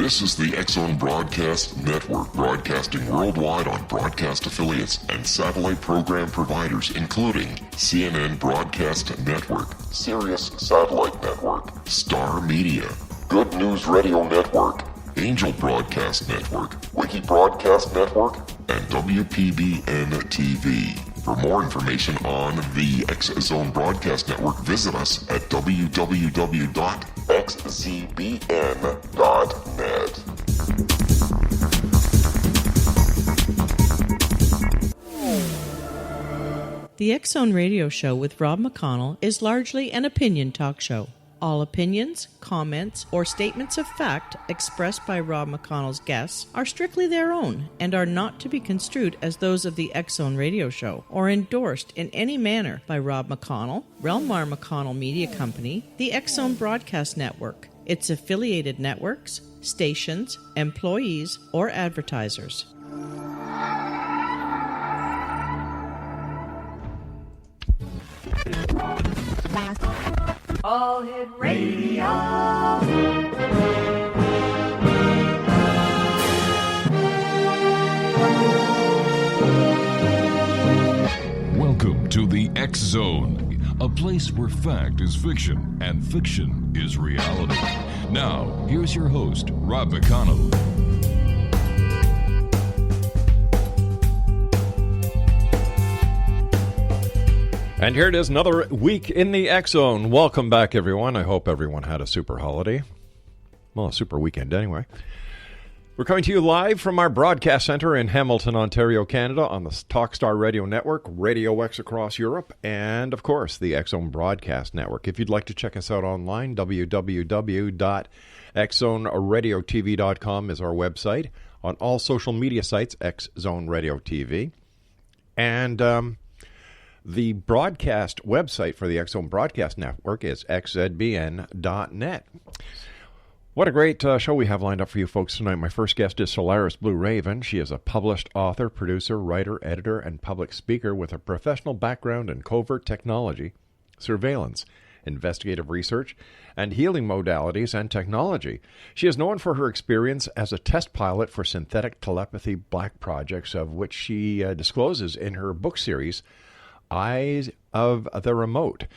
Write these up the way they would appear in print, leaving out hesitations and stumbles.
This is the X-Zone Broadcast Network, broadcasting worldwide on broadcast affiliates and satellite program providers, including CNN Broadcast Network, Sirius Satellite Network, Star Media, Good News Radio Network, Angel Broadcast Network, Wiki Broadcast Network, and WPBN TV. For more information on the X-Zone Broadcast Network, visit us at www.xzbn.net. The X-Zone Radio Show with Rob McConnell is largely an opinion talk show. All opinions, comments, or statements of fact expressed by Rob McConnell's guests are strictly their own and are not to be construed as those of the X-Zone Radio Show or endorsed in any manner by Rob McConnell, Relmar McConnell Media Company, the X-Zone Broadcast Network, its affiliated networks, stations, employees, or advertisers. All Hit Radio. Welcome to the X-Zone, a place where fact is fiction and fiction is reality. Now, here's your host, Rob McConnell. And here it is, another week in the X-Zone. Welcome back, everyone. I hope everyone had a super holiday. Well, a super weekend, anyway. We're coming to you live from our broadcast center in Hamilton, Ontario, Canada, on the Talkstar Radio Network, Radio X across Europe, and, of course, the X-Zone Broadcast Network. If you'd like to check us out online, www.xzoneradiotv.com is our website. On all social media sites, X-Zone Radio TV. And the broadcast website for the X-Zone Broadcast Network is xzbn.net. What a great show we have lined up for you folks tonight. My first guest is Solaris Blueraven. She is a published author, producer, writer, editor, and public speaker with a professional background in covert technology, surveillance, investigative research, and healing modalities and technology. She is known for her experience as a test pilot for synthetic telepathy black projects, of which she discloses in her book series, Eyes of the Remote.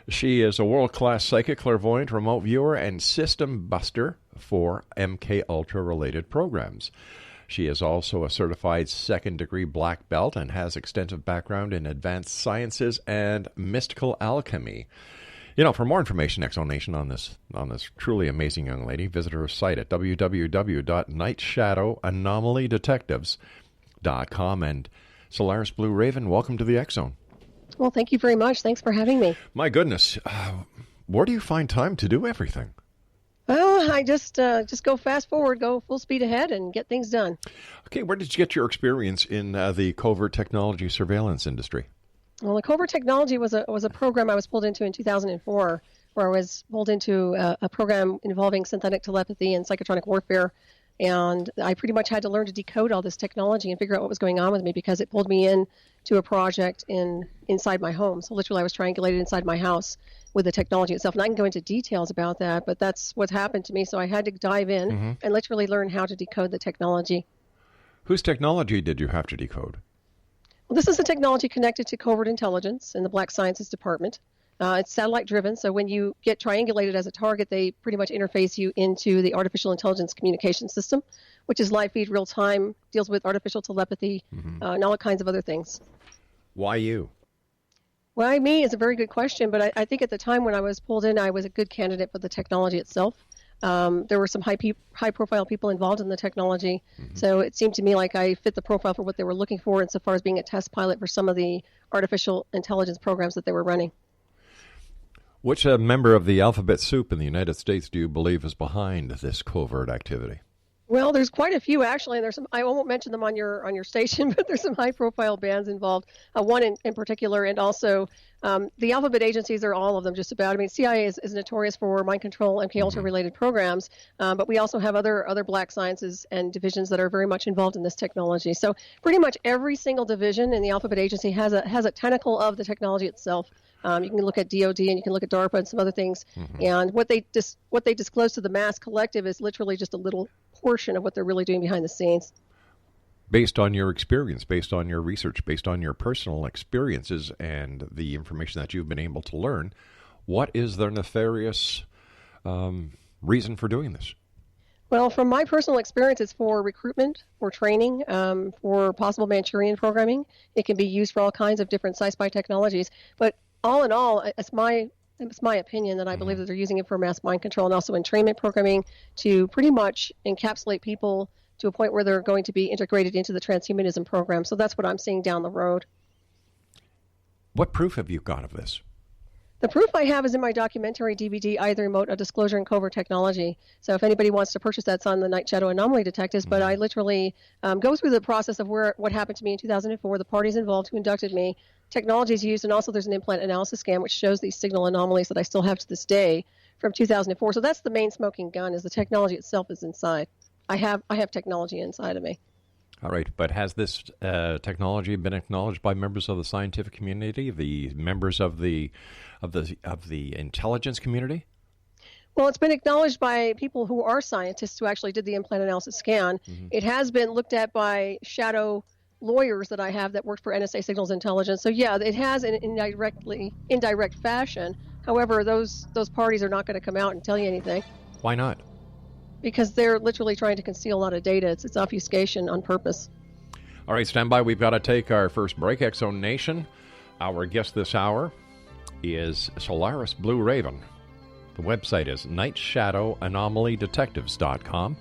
She is a world-class psychic, clairvoyant, remote viewer, and system buster for MK Ultra related programs. She is also a certified second-degree black belt and has extensive background in advanced sciences and mystical alchemy. You know, for more information, X-Zone Nation, on this truly amazing young lady, visit her site at www.nightshadowanomalydetectives.com. And Solaris Blueraven, welcome to the X-Zone. Well, thank you very much. Thanks for having me. My goodness, where do you find time to do everything? Well, I just go fast forward, go full speed ahead, and get things done. Okay, where did you get your experience in the covert technology surveillance industry? Well, the covert technology was a program I was pulled into in 2004, where I was pulled into a program involving synthetic telepathy and psychotronic warfare. And I pretty much had to learn to decode all this technology and figure out what was going on with me, because it pulled me in to a project inside my home. So literally I was triangulated inside my house with the technology itself. And I can go into details about that, but that's what happened to me. So I had to dive in and literally learn how to decode the technology. Whose technology did you have to decode? Well, this is the technology connected to covert intelligence in the Black Sciences Department. It's satellite driven, so when you get triangulated as a target, they pretty much interface you into the artificial intelligence communication system, which is live feed, real time, deals with artificial telepathy, and all kinds of other things. Why you? Why me is a very good question, but I think at the time when I was pulled in, I was a good candidate for the technology itself. There were some high-profile people involved in the technology, so it seemed to me like I fit the profile for what they were looking for insofar as being a test pilot for some of the artificial intelligence programs that they were running. Which member of the alphabet soup in the United States do you believe is behind this covert activity? Well, there's quite a few actually, and there's some. I won't mention them on your station, but there's some high-profile bands involved. One in particular, and also the alphabet agencies are all of them just about. I mean, CIA is notorious for mind control, MK Ultra related programs, but we also have other black sciences and divisions that are very much involved in this technology. So pretty much every single division in the alphabet agency has a tentacle of the technology itself. You can look at DOD and you can look at DARPA and some other things. And what they disclose to the mass collective is literally just a little portion of what they're really doing behind the scenes. Based on your experience, based on your research, based on your personal experiences and the information that you've been able to learn, what is their nefarious reason for doing this? Well, from my personal experience, it's for recruitment, for training, for possible Manchurian programming. It can be used for all kinds of different sci-fi technologies. But all in all, it's my opinion that I believe that they're using it for mass mind control and also entrainment programming to pretty much encapsulate people to a point where they're going to be integrated into the transhumanism program. So that's what I'm seeing down the road. What proof have you got of this? The proof I have is in my documentary DVD, I, the Remote, A Disclosure in Covert Technology. So if anybody wants to purchase that, it's on the Night Shadow Anomaly Detectives. But I literally go through the process of what happened to me in 2004, the parties involved who inducted me, technologies used, and also there's an implant analysis scan which shows these signal anomalies that I still have to this day from 2004. So that's the main smoking gun, is the technology itself is inside. I have technology inside of me. All right, but has this technology been acknowledged by members of the scientific community, the members of the intelligence community? Well, it's been acknowledged by people who are scientists who actually did the implant analysis scan. It has been looked at by shadow lawyers that I have that worked for NSA Signals Intelligence. So yeah, it has in indirect fashion. However, those parties are not going to come out and tell you anything. Why not? Because they're literally trying to conceal a lot of data. It's obfuscation on purpose. All right, stand by. We've got to take our first break. X-Zone Nation. Our guest this hour is Solaris Blueraven. The website is nightshadowanomalydetectives.com.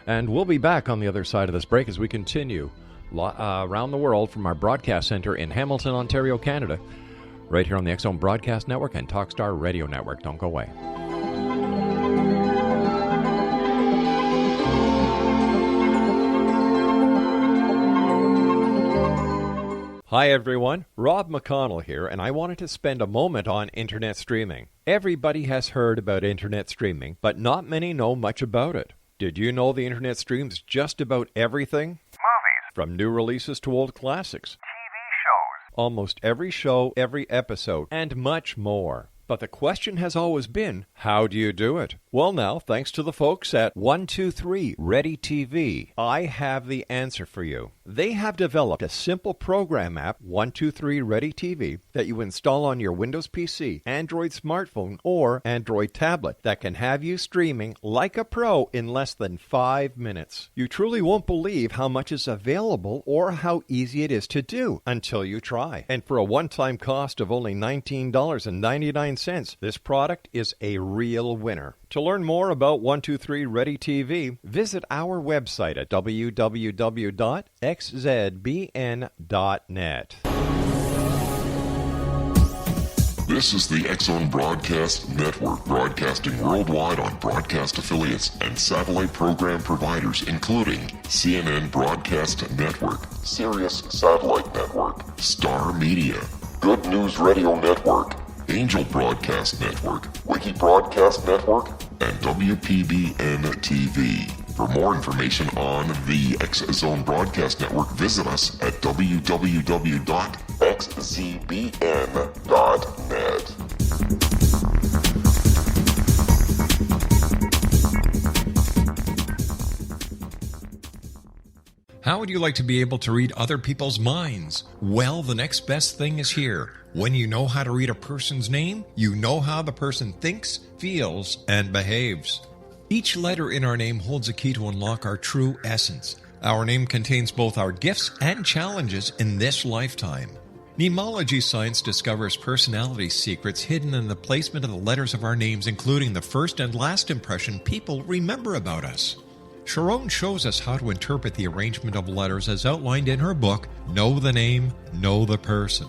And we'll be back on the other side of this break as we continue around the world from our broadcast center in Hamilton, Ontario, Canada, right here on the X-Zone Broadcast Network and Talkstar Radio Network. Don't go away. Hi everyone, Rob McConnell here, and I wanted to spend a moment on internet streaming. Everybody has heard about internet streaming, but not many know much about it. Did you know the internet streams just about everything? Movies. From new releases to old classics. TV shows. Almost every show, every episode, and much more. But the question has always been, how do you do it? Well now, thanks to the folks at 123 Ready TV, I have the answer for you. They have developed a simple program app, 123 Ready TV, that you install on your Windows PC, Android smartphone, or Android tablet that can have you streaming like a pro in less than 5 minutes. You truly won't believe how much is available or how easy it is to do until you try. And for a one-time cost of only $19.99, this product is a real winner. To learn more about 123 Ready TV, visit our website at www.xzbn.net. This is the X-Zone Broadcast Network, broadcasting worldwide on broadcast affiliates and satellite program providers, including CNN Broadcast Network, Sirius Satellite Network, Star Media, Good News Radio Network, Angel Broadcast Network, Wiki Broadcast Network, and WPBN TV. For more information on the X-Zone Broadcast Network, visit us at www.xzbn.net. How would you like to be able to read other people's minds? Well, the next best thing is here. When you know how to read a person's name, you know how the person thinks, feels, and behaves. Each letter in our name holds a key to unlock our true essence. Our name contains both our gifts and challenges in this lifetime. Mnemology science discovers personality secrets hidden in the placement of the letters of our names, including the first and last impression people remember about us. Sharon shows us how to interpret the arrangement of letters as outlined in her book, Know the Name, Know the Person.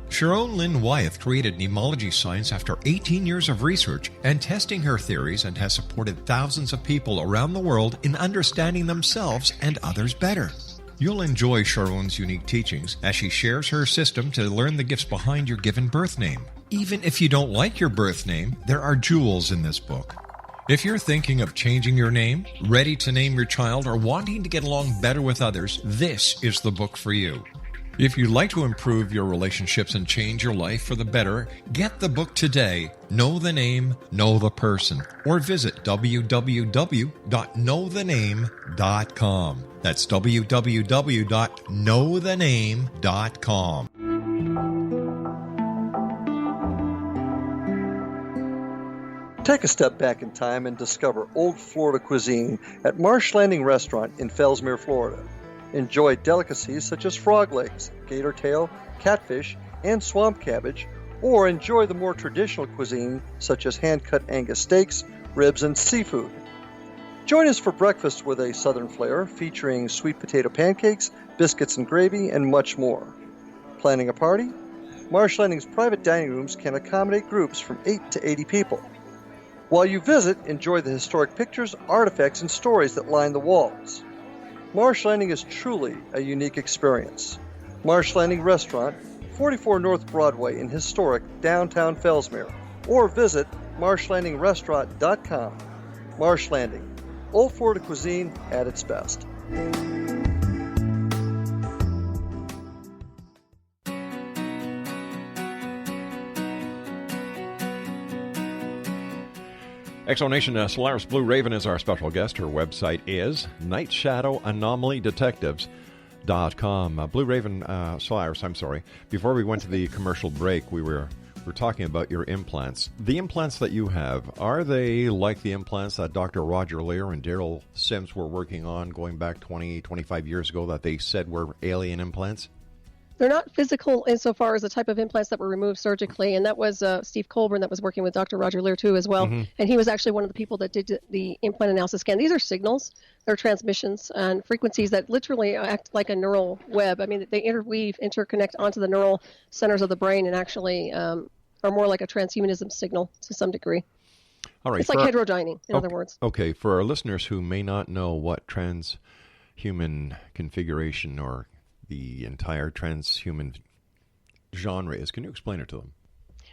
Sharon Lynn Wyeth created mnemology science after 18 years of research and testing her theories, and has supported thousands of people around the world in understanding themselves and others better. You'll enjoy Sharon's unique teachings as she shares her system to learn the gifts behind your given birth name. Even if you don't like your birth name, there are jewels in this book. If you're thinking of changing your name, ready to name your child, or wanting to get along better with others, this is the book for you. If you'd like to improve your relationships and change your life for the better, get the book today, Know the Name, Know the Person, or visit www.knowthename.com. That's www.knowthename.com. Take a step back in time and discover old Florida cuisine at Marsh Landing Restaurant in Fellsmere, Florida. Enjoy delicacies such as frog legs, gator tail, catfish, and swamp cabbage, or enjoy the more traditional cuisine such as hand-cut Angus steaks, ribs, and seafood. Join us for breakfast with a southern flair featuring sweet potato pancakes, biscuits and gravy, and much more. Planning a party? Marsh Landing's private dining rooms can accommodate groups from 8 to 80 people. While you visit, enjoy the historic pictures, artifacts, and stories that line the walls. Marsh Landing is truly a unique experience. Marsh Landing Restaurant, 44 North Broadway in historic downtown Fellsmere, or visit marshlandingrestaurant.com. Marsh Landing, old Florida cuisine at its best. Exonation, Solaris Blueraven is our special guest. Her website is nightshadowanomalydetectives.com. Blueraven, Solaris, I'm sorry. Before we went to the commercial break, we were talking about your implants. The implants that you have, are they like the implants that Dr. Roger Lear and Daryl Sims were working on going back 20, 25 years ago that they said were alien implants? They're not physical insofar as the type of implants that were removed surgically, and that was Steve Colburn that was working with Dr. Roger Lear too as well, and he was actually one of the people that did the implant analysis scan. These are signals, they're transmissions and frequencies that literally act like a neural web. I mean, they interconnect onto the neural centers of the brain and actually are more like a transhumanism signal to some degree. All right, it's like heterodyning, in other words. Okay, for our listeners who may not know what transhuman configuration or the entire transhuman genre is, can you explain it to them?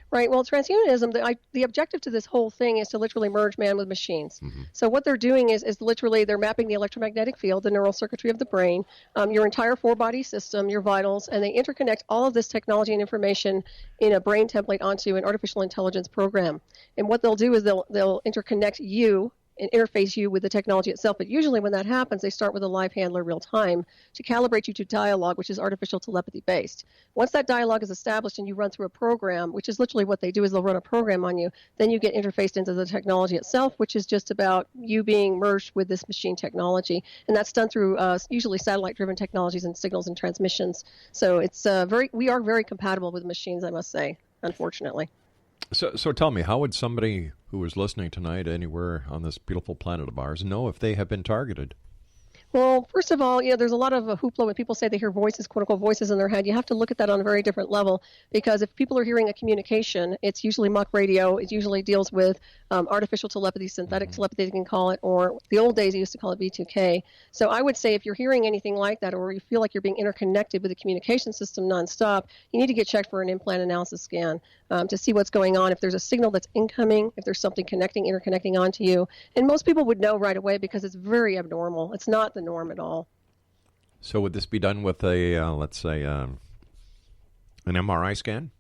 Right. Well, transhumanism, the objective to this whole thing is to literally merge man with machines. So what they're doing is literally they're mapping the electromagnetic field, the neural circuitry of the brain, your entire four-body system, your vitals, and they interconnect all of this technology and information in a brain template onto an artificial intelligence program. And what they'll do is they'll interconnect you and interface you with the technology itself. But usually when that happens, they start with a live handler real time to calibrate you to dialogue, which is artificial telepathy based. Once that dialogue is established and you run through a program, which is literally what they do is they'll run a program on you, then you get interfaced into the technology itself, which is just about you being merged with this machine technology. And that's done through usually satellite driven technologies and signals and transmissions. So it's we are very compatible with machines, I must say, unfortunately. So tell me, how would somebody who is listening tonight anywhere on this beautiful planet of ours know if they have been targeted? Well, first of all, there's a lot of hoopla when people say they hear voices, quote-unquote voices in their head. You have to look at that on a very different level, because if people are hearing a communication, it's usually muck radio. It usually deals with artificial telepathy, synthetic telepathy, you can call it, or the old days, you used to call it V2K. So I would say if you're hearing anything like that, or you feel like you're being interconnected with the communication system nonstop, you need to get checked for an implant analysis scan to see what's going on, if there's a signal that's incoming, if there's something interconnecting onto you. And most people would know right away because it's very abnormal. It's not the norm at all. So would this be done with a, let's say, an MRI scan?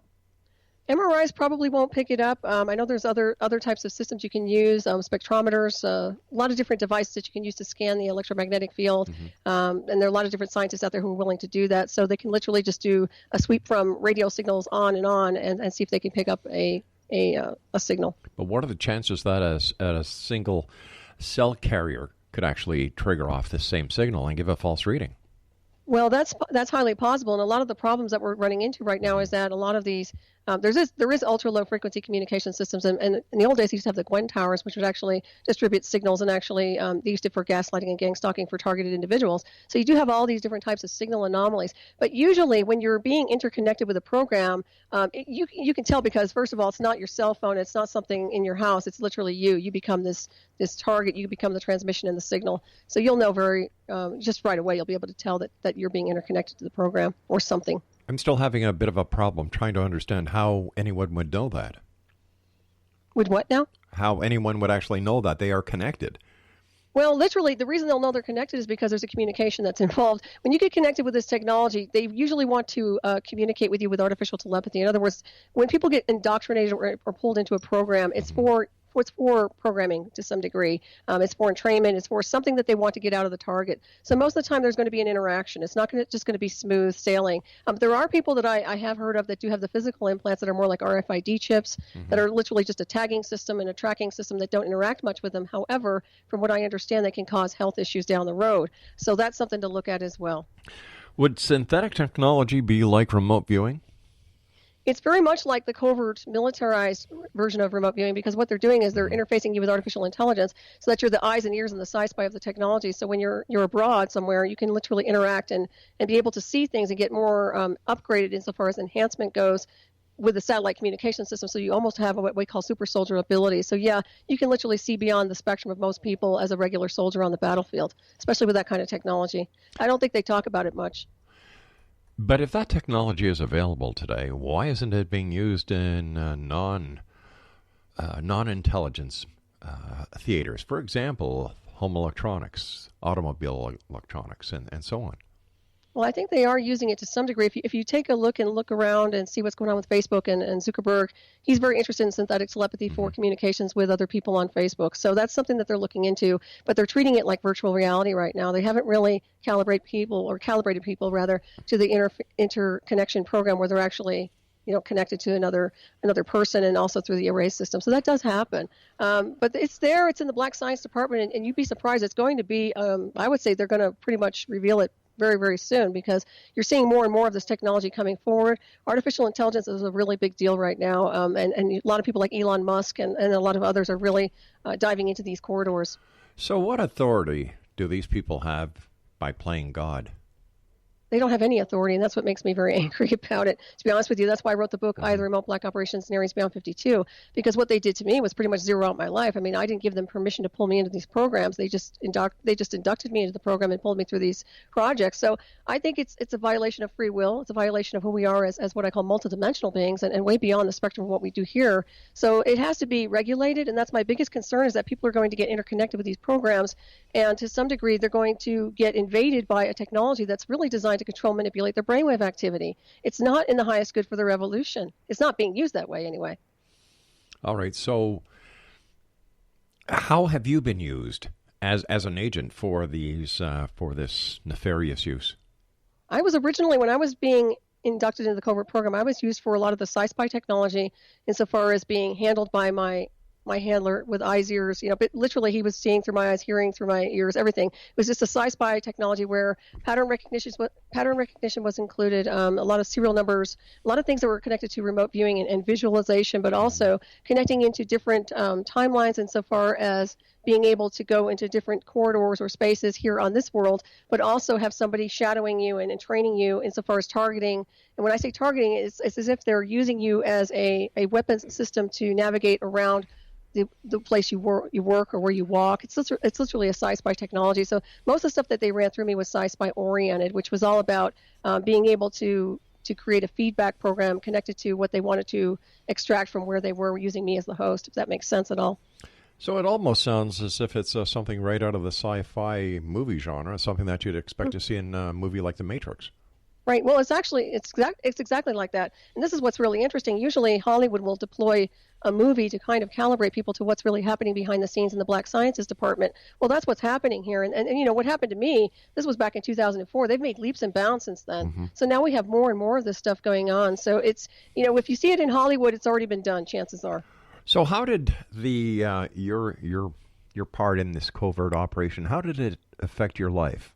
MRIs probably won't pick it up. I know there's other types of systems you can use, spectrometers, a lot of different devices that you can use to scan the electromagnetic field. And there are a lot of different scientists out there who are willing to do that. So they can literally just do a sweep from radio signals on and see if they can pick up a signal. But what are the chances that a single cell carrier could actually trigger off this same signal and give a false reading? Well, that's highly possible, and a lot of the problems that we're running into right now is that a lot of these there is ultra low frequency communication systems, and in the old days they used to have the Gwen towers, which would actually distribute signals, and actually they used it for gaslighting and gang stalking for targeted individuals. So you do have all these different types of signal anomalies, but usually when you're being interconnected with a program, you can tell, because first of all, it's not your cell phone, it's not something in your house, it's literally you become this target, you become the transmission and the signal. So you'll know very just right away, you'll be able to tell that you're being interconnected to the program or something. I'm still having a bit of a problem trying to understand how anyone would know that. With what now? How anyone would actually know that they are connected. Well, literally, the reason they'll know they're connected is because there's a communication that's involved. When you get connected with this technology, they usually want to communicate with you with artificial telepathy. In other words, when people get indoctrinated or pulled into a program, it's for programming to some degree. It's for entrainment. It's for something that they want to get out of the target. So most of the time, there's going to be an interaction. It's not just going to be smooth sailing. There are people that I have heard of that do have the physical implants that are more like RFID chips that are literally just a tagging system and a tracking system that don't interact much with them. However, from what I understand, they can cause health issues down the road. So that's something to look at as well. Would synthetic technology be like remote viewing? It's very much like the covert militarized version of remote viewing, because what they're doing is they're interfacing you with artificial intelligence so that you're the eyes and ears and the sci-spy of the technology. So when you're abroad somewhere, you can literally interact and be able to see things and get more upgraded insofar as enhancement goes with the satellite communication system. So you almost have what we call super soldier ability. So yeah, you can literally see beyond the spectrum of most people as a regular soldier on the battlefield, especially with that kind of technology. I don't think they talk about it much. But if that technology is available today, why isn't it being used in non-intelligence theaters? For example, home electronics, automobile electronics, and so on. Well, I think they are using it to some degree. If you take a look around and see what's going on with Facebook and Zuckerberg, he's very interested in synthetic telepathy for communications with other people on Facebook. So that's something that they're looking into, but they're treating it like virtual reality right now. They haven't really calibrated people to the interconnection program where they're actually connected to another person, and also through the array system. So that does happen. But it's there. It's in the Black Science Department, and you'd be surprised. It's going to be, I would say they're going to pretty much reveal it very, very soon, because you're seeing more and more of this technology coming forward. Artificial intelligence is a really big deal right now, and a lot of people like Elon Musk and a lot of others are really diving into these corridors. So what authority do these people have by playing God? They don't have any authority, and that's what makes me very angry about it. To be honest with you, that's why I wrote the book, I, the Remote Black Operation Scenarios Beyond 52, because what they did to me was pretty much zero out my life. I mean, I didn't give them permission to pull me into these programs. They just inducted me into the program and pulled me through these projects. So I think it's a violation of free will. It's a violation of who we are as what I call multidimensional beings, and way beyond the spectrum of what we do here. So it has to be regulated, and that's my biggest concern, is that people are going to get interconnected with these programs, and to some degree they're going to get invaded by a technology that's really designed to control, manipulate their brainwave activity. It's not in the highest good for their evolution. It's not being used that way anyway. All right. So how have you been used as an agent for this nefarious use? I was originally, when I was being inducted into the Covert program, I was used for a lot of the sci-spy technology insofar as being handled by my handler with eyes, ears, but literally he was seeing through my eyes, hearing through my ears, everything. It was just a sci-spy technology where pattern recognition was included, a lot of serial numbers, a lot of things that were connected to remote viewing and visualization, but also connecting into different timelines insofar as being able to go into different corridors or spaces here on this world, but also have somebody shadowing you and training you insofar as targeting. And when I say targeting, it's as if they're using you as a weapons system to navigate around the place you work or where you walk. It's literally a sci-spy technology. So most of the stuff that they ran through me was sci-spy oriented, which was all about being able to create a feedback program connected to what they wanted to extract from where they were, using me as the host, if that makes sense at all. So it almost sounds as if it's something right out of the sci-fi movie genre, something that you'd expect to see in a movie like The Matrix. Right. Well, it's exactly like that. And this is what's really interesting. Usually Hollywood will deploy a movie to kind of calibrate people to what's really happening behind the scenes in the Black Sciences Department. Well, that's what's happening here. And what happened to me, this was back in 2004. They've made leaps and bounds since then. Mm-hmm. So now we have more and more of this stuff going on. So it's, if you see it in Hollywood, it's already been done, chances are. So how did your part in this covert operation, how did it affect your life?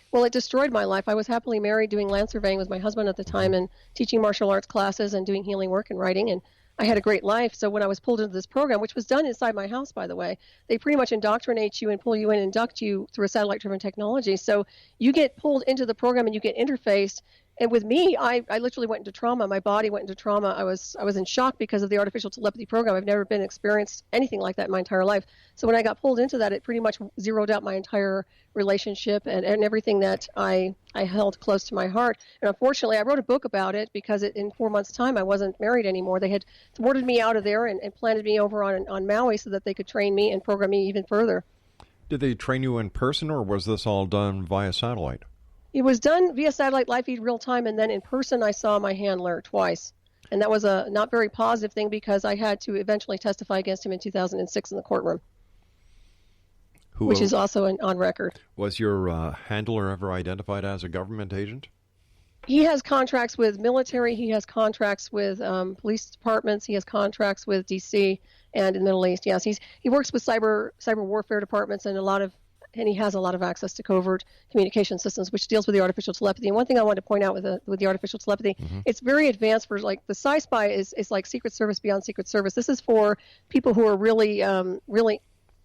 Well, it destroyed my life. I was happily married, doing land surveying with my husband at the time, and teaching martial arts classes and doing healing work and writing, and I had a great life. So when I was pulled into this program, which was done inside my house, by the way, they pretty much indoctrinate you and pull you in and induct you through a satellite-driven technology. So you get pulled into the program and you get interfaced. And with me, I literally went into trauma. My body went into trauma. I was in shock because of the artificial telepathy program. I've never been experienced anything like that in my entire life. So when I got pulled into that, it pretty much zeroed out my entire relationship and everything that I held close to my heart. And unfortunately, I wrote a book about it because in 4 months' time, I wasn't married anymore. They had thwarted me out of there and planted me over on Maui so that they could train me and program me even further. Did they train you in person, or was this all done via satellite? It was done via satellite, live feed, real time, and then in person I saw my handler twice. And that was a not very positive thing because I had to eventually testify against him in 2006 in the courtroom, which is also on record. Was your handler ever identified as a government agent? He has contracts with military. He has contracts with police departments. He has contracts with D.C. and in the Middle East. Yes, he works with cyber warfare departments and he has a lot of access to covert communication systems, which deals with the artificial telepathy. And one thing I wanted to point out with the artificial telepathy, it's very advanced for like the Sci-Spy is like Secret Service beyond Secret Service. This is for people who are really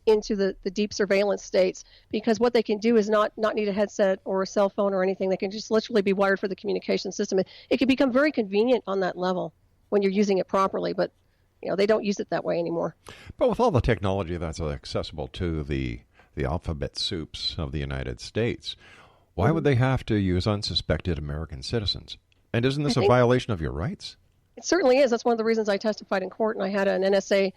into the deep surveillance states, because what they can do is not need a headset or a cell phone or anything. They can just literally be wired for the communication system. It can become very convenient on that level when you're using it properly, but they don't use it that way anymore. But with all the technology that's accessible to the alphabet soups of the United States, why would they have to use unsuspected American citizens? And isn't this a violation of your rights? It certainly is. That's one of the reasons I testified in court, and I had an NSA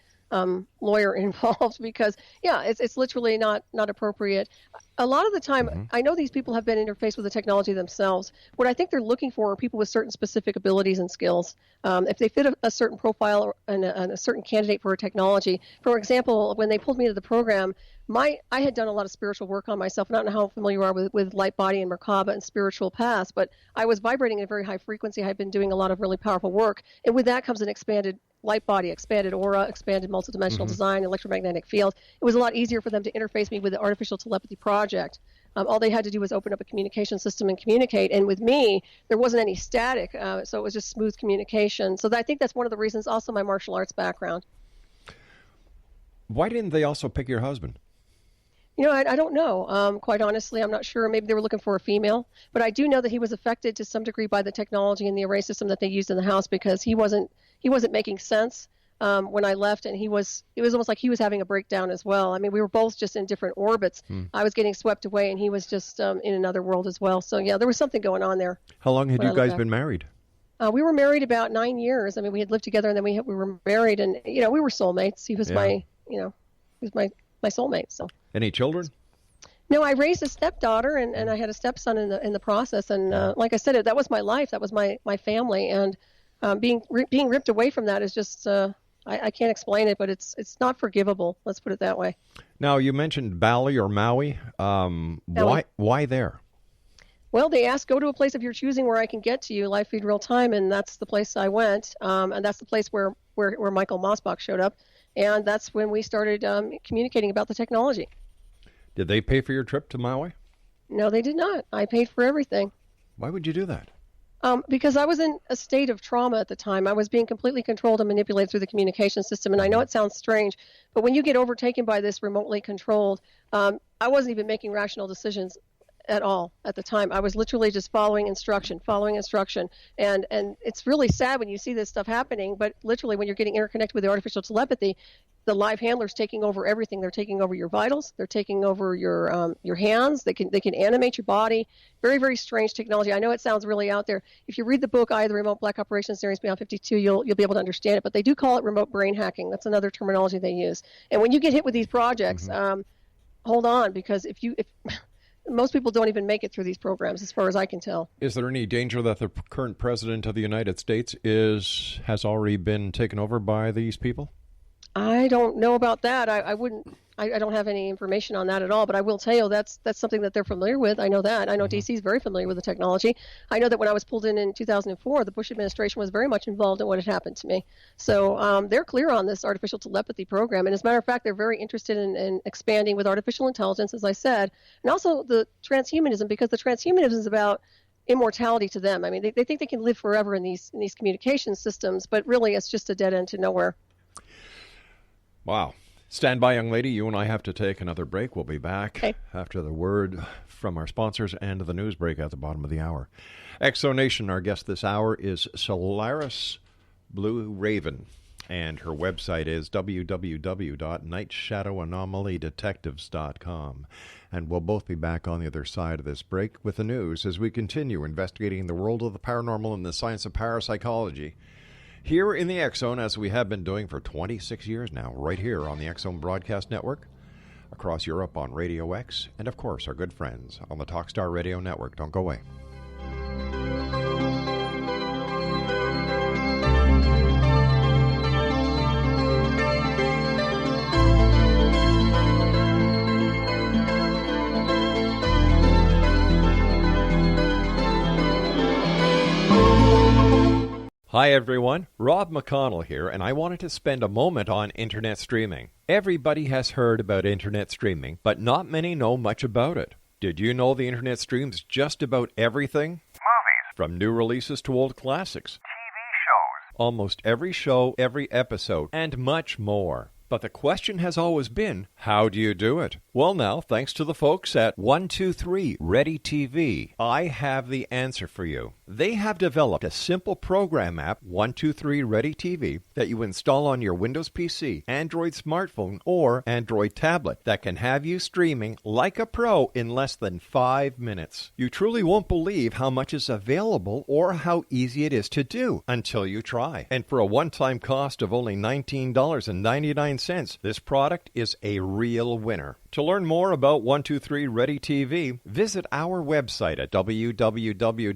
lawyer involved because, it's literally not appropriate. A lot of the time, I know these people have been interfaced with the technology themselves. What I think they're looking for are people with certain specific abilities and skills. If they fit a certain profile and a certain candidate for a technology. For example, when they pulled me into the program, I had done a lot of spiritual work on myself. I don't know how familiar you are with light body and Merkaba and spiritual paths, but I was vibrating at a very high frequency. I had been doing a lot of really powerful work, and with that comes an expanded light body, expanded aura, expanded multidimensional design, electromagnetic field. It was a lot easier for them to interface me with the artificial telepathy project. All they had to do was open up a communication system and communicate. And with me, there wasn't any static, so it was just smooth communication. So I think that's one of the reasons, also my martial arts background. Why didn't they also pick your husband? I don't know. Quite honestly, I'm not sure. Maybe they were looking for a female. But I do know that he was affected to some degree by the technology and the array system that they used in the house, because he wasn't making sense when I left, and it was almost like he was having a breakdown as well. I mean, we were both just in different orbits. I was getting swept away, and he was just in another world as well. So, there was something going on there. How long had you guys been married? We were married about 9 years. I mean, we had lived together, and then we were married, and we were soulmates. He was my soulmate. So. Any children? No, I raised a stepdaughter, and I had a stepson in the process. And like I said, that was my life. That was my family. And being ripped away from that is just I can't explain it, but it's not forgivable. Let's put it that way. Now, you mentioned Bali or Maui. Why there? Well, they asked, go to a place of your choosing where I can get to you, live feed real time, and that's the place I went. And that's the place where Michael Mossbach showed up. And that's when we started communicating about the technology. Did they pay for your trip to Maui? No, they did not. I paid for everything. Why would you do that? Because I was in a state of trauma at the time. I was being completely controlled and manipulated through the communication system. And I know it sounds strange, but when you get overtaken by this remotely controlled, I wasn't even making rational decisions at all at the time. I was literally just following instruction. And it's really sad when you see this stuff happening, but literally when you're getting interconnected with the artificial telepathy, the live handler's taking over everything. They're taking over your vitals. They're taking over your hands. They can animate your body. Very, very strange technology. I know it sounds really out there. If you read the book, the Remote Black Operations Series Beyond 52, you'll be able to understand it. But they do call it remote brain hacking. That's another terminology they use. And when you get hit with these projects, hold on, because if most people don't even make it through these programs, as far as I can tell. Is there any danger that the current president of the United States has already been taken over by these people? I don't know about that. I don't have any information on that at all, but I will tell you that's something that they're familiar with. I know that. I know DC is very familiar with the technology. I know that when I was pulled in 2004, the Bush administration was very much involved in what had happened to me. So they're clear on this artificial telepathy program. And as a matter of fact, they're very interested in expanding with artificial intelligence, as I said, and also the transhumanism, because the transhumanism is about immortality to them. I mean, they think they can live forever in these communication systems, but really it's just a dead end to nowhere. Wow. Stand by, young lady. You and I have to take another break. We'll be back after the word from our sponsors and the news break at the bottom of the hour. Exonation, our guest this hour is Solaris Blueraven, and her website is www.nightshadowanomalydetectives.com. And we'll both be back on the other side of this break with the news as we continue investigating the world of the paranormal and the science of parapsychology here in the X Zone, as we have been doing for 26 years now, right here on the X Zone Broadcast Network, across Europe on Radio X, and of course our good friends on the Talkstar Radio Network. Don't go away. Hi everyone, Rob McConnell here, and I wanted to spend a moment on internet streaming. Everybody has heard about internet streaming, but not many know much about it. Did you know the internet streams just about everything? Movies. From new releases to old classics. TV shows. Almost every show, every episode, and much more. But the question has always been, how do you do it? Well now, thanks to the folks at 123 Ready TV, I have the answer for you. They have developed a simple program app, 123 Ready TV, that you install on your Windows PC, Android smartphone, or Android tablet that can have you streaming like a pro in less than 5 minutes. You truly won't believe how much is available or how easy it is to do until you try. And for a one-time cost of only $19.99, this product is a real winner. To learn more about 123 Ready TV, visit our website at www.xzbn.net.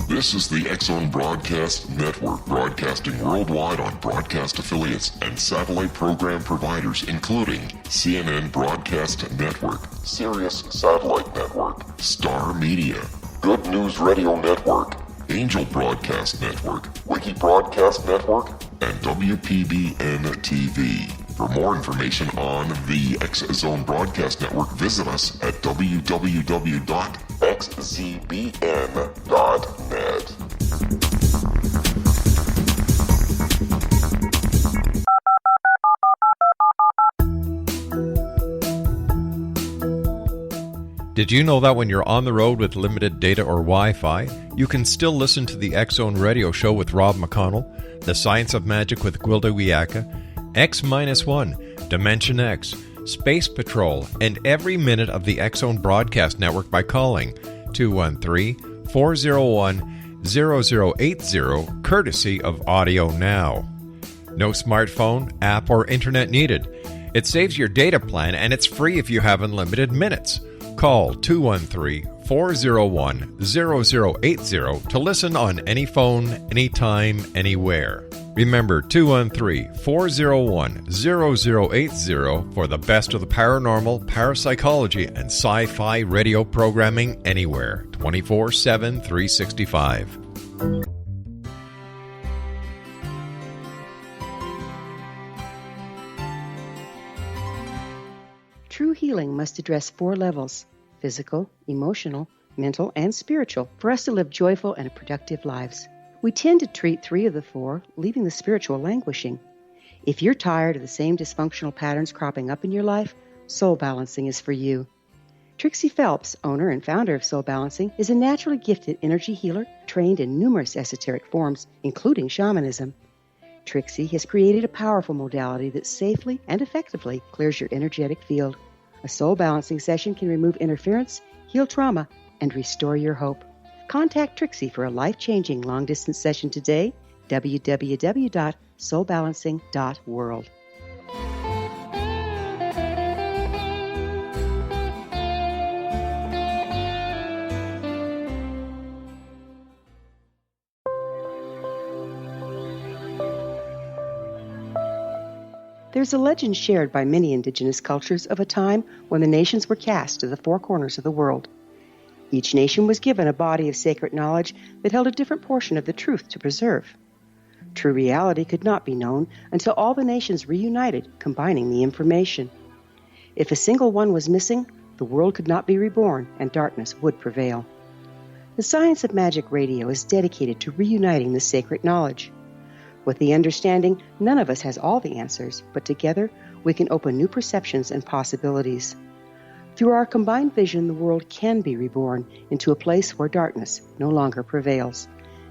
This is the X-Zone Broadcast Network, broadcasting worldwide on broadcast affiliates and satellite program providers, including CNN Broadcast Network, Sirius Satellite Network, Star Media, Good News Radio Network, Angel Broadcast Network, Wiki Broadcast Network, and WPBN TV. For more information on the X-Zone Broadcast Network, visit us at www.xzbn.net. Did you know that when you're on the road with limited data or Wi-Fi, you can still listen to the X-Zone Radio Show with Rob McConnell, The Science of Magic with Gwilda Wiyaka, X-1, Dimension X, Space Patrol, and every minute of the X-Zone Broadcast Network by calling 213-401-0080, courtesy of Audio Now. No smartphone, app, or internet needed. It saves your data plan, and it's free if you have unlimited minutes. Call 213-401-0080 to listen on any phone, anytime, anywhere. Remember 213-401-0080 for the best of the paranormal, parapsychology, and sci-fi radio programming anywhere, 24/7, 365. True healing must address 4 levels: physical, emotional, mental, and spiritual, for us to live joyful and productive lives. We tend to treat 3 of the 4, leaving the spiritual languishing. If you're tired of the same dysfunctional patterns cropping up in your life, Soul Balancing is for you. Trixie Phelps, owner and founder of Soul Balancing, is a naturally gifted energy healer trained in numerous esoteric forms, including shamanism. Trixie has created a powerful modality that safely and effectively clears your energetic field. A soul balancing session can remove interference, heal trauma, and restore your hope. Contact Trixie for a life-changing long-distance session today. www.soulbalancing.world. There's a legend shared by many indigenous cultures of a time when the nations were cast to the 4 corners of the world. Each nation was given a body of sacred knowledge that held a different portion of the truth to preserve. True reality could not be known until all the nations reunited, combining the information. If a single one was missing, the world could not be reborn and darkness would prevail. The Science of Magic Radio is dedicated to reuniting the sacred knowledge. With the understanding, none of us has all the answers, but together we can open new perceptions and possibilities. Through our combined vision, the world can be reborn into a place where darkness no longer prevails.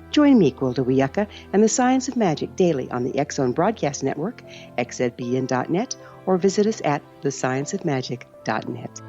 Join me, Gwilda Wiyaka, and the Science of Magic daily on the X-Zone Broadcast Network, xzbn.net, or visit us at thescienceofmagic.net.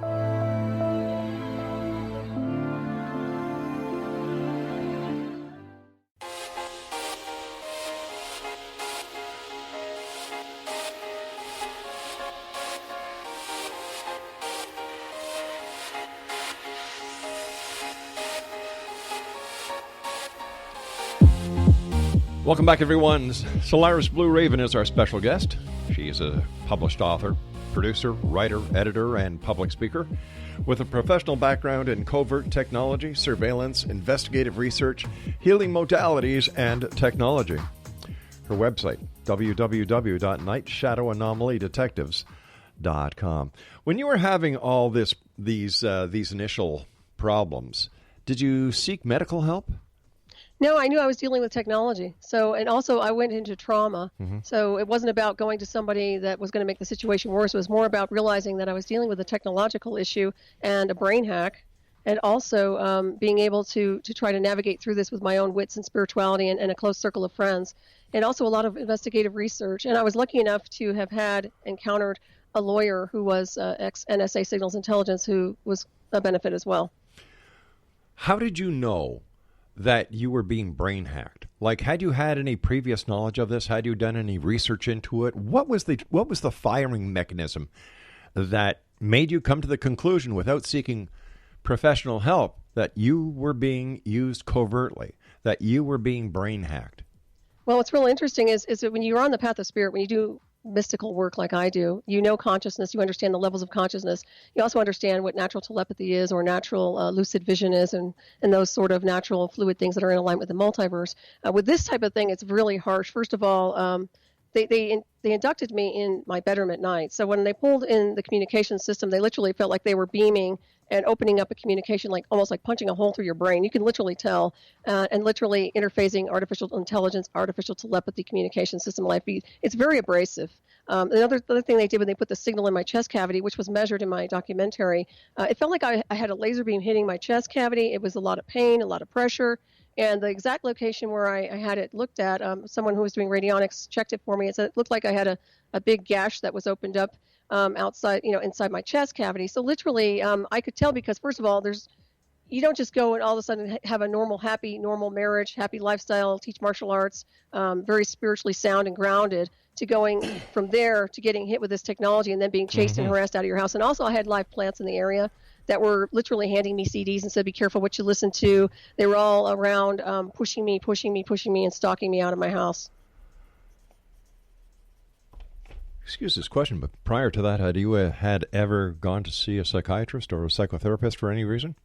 Welcome back, everyone. Solaris Blueraven is our special guest. She is a published author, producer, writer, editor, and public speaker with a professional background in covert technology, surveillance, investigative research, healing modalities, and technology. Her website, www.nightshadowanomalydetectives.com. When you were having all these initial problems, did you seek medical help? No, I knew I was dealing with technology. And also I went into trauma. Mm-hmm. So it wasn't about going to somebody that was going to make the situation worse. It was more about realizing that I was dealing with a technological issue and a brain hack, and also being able to try to navigate through this with my own wits and spirituality and a close circle of friends, and also a lot of investigative research. And I was lucky enough to have encountered a lawyer who was ex-NSA Signals Intelligence, who was a benefit as well. How did you know that you were being brain hacked? Like, had you had any previous knowledge of this? Had you done any research into it? What was the firing mechanism that made you come to the conclusion, without seeking professional help, that you were being used covertly, that you were being brain hacked? Well, what's really interesting is that when you're on the path of spirit, when you do mystical work like I do, you know consciousness, you understand the levels of consciousness. You also understand what natural telepathy is, or natural lucid vision is, and those sort of natural fluid things that are in alignment with the multiverse. With this type of thing, it's really harsh. First of all, they inducted me in my bedroom at night. So when they pulled in the communication system, they literally felt like they were beaming and opening up a communication, like almost like punching a hole through your brain. You can literally tell, and literally interfacing artificial intelligence, artificial telepathy communication system life. It's very abrasive. Another thing they did when they put the signal in my chest cavity, which was measured in my documentary, it felt like I had a laser beam hitting my chest cavity. It was a lot of pain, a lot of pressure. And the exact location where I had it looked at, someone who was doing radionics checked it for me. It looked like I had a big gash that was opened up outside, inside my chest cavity. So literally, I could tell, because first of all, you don't just go and all of a sudden have a normal marriage, happy lifestyle, teach martial arts, very spiritually sound and grounded, to going from there to getting hit with this technology and then being chased and harassed out of your house. And also I had live plants in the area that were literally handing me CDs and said, be careful what you listen to. They were all around pushing me, and stalking me out of my house. Excuse this question, but prior to that, had you had ever gone to see a psychiatrist or a psychotherapist for any reason?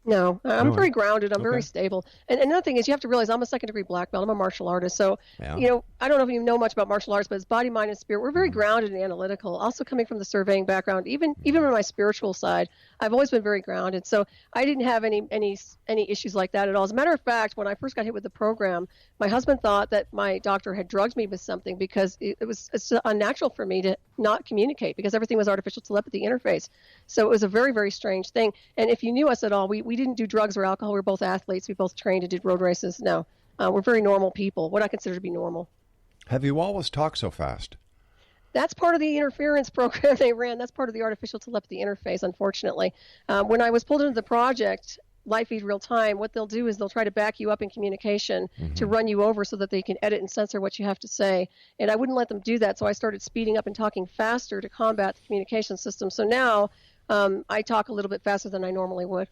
No, I'm very grounded. I'm very stable. And another thing is, you have to realize I'm a second-degree black belt. I'm a martial artist. So, I don't know if you know much about martial arts, but it's body, mind, and spirit. We're very grounded and analytical. Also coming from the surveying background, even on my spiritual side, I've always been very grounded. So I didn't have any issues like that at all. As a matter of fact, when I first got hit with the program, my husband thought that my doctor had drugged me with something, because it's unnatural for me to not communicate, because everything was artificial telepathy interface. So it was a very, very strange thing. And if you knew us at all, we didn't do drugs or alcohol. We were both athletes. We both trained and did road races. No, we're very normal people, what I consider to be normal. Have you always talked so fast? That's part of the interference program they ran. That's part of the artificial telepathy interface, unfortunately. When I was pulled into the project, Live Feed Real Time, what they'll do is they'll try to back you up in communication to run you over so that they can edit and censor what you have to say. And I wouldn't let them do that, so I started speeding up and talking faster to combat the communication system. So now I talk a little bit faster than I normally would.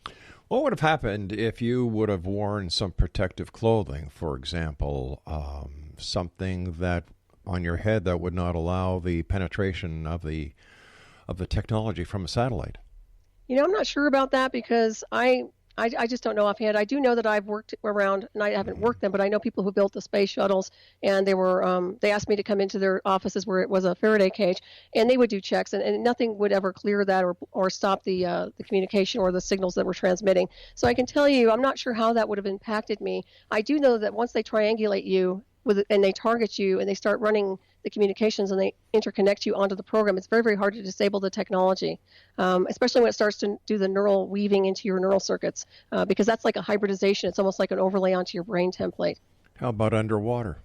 What would have happened if you would have worn some protective clothing, for example, something that on your head that would not allow the penetration of the technology from a satellite? I'm not sure about that, because I just don't know offhand. I do know that I've worked around, and I haven't worked them, but I know people who built the space shuttles, and they asked me to come into their offices where it was a Faraday cage, and they would do checks, and nothing would ever clear that or stop the communication or the signals that were transmitting. So I can tell you, I'm not sure how that would have impacted me. I do know that once they triangulate you and they target you and they start running the communications and they interconnect you onto the program, it's very, very hard to disable the technology, especially when it starts to do the neural weaving into your neural circuits, because that's like a hybridization. It's almost like an overlay onto your brain template. How about underwater?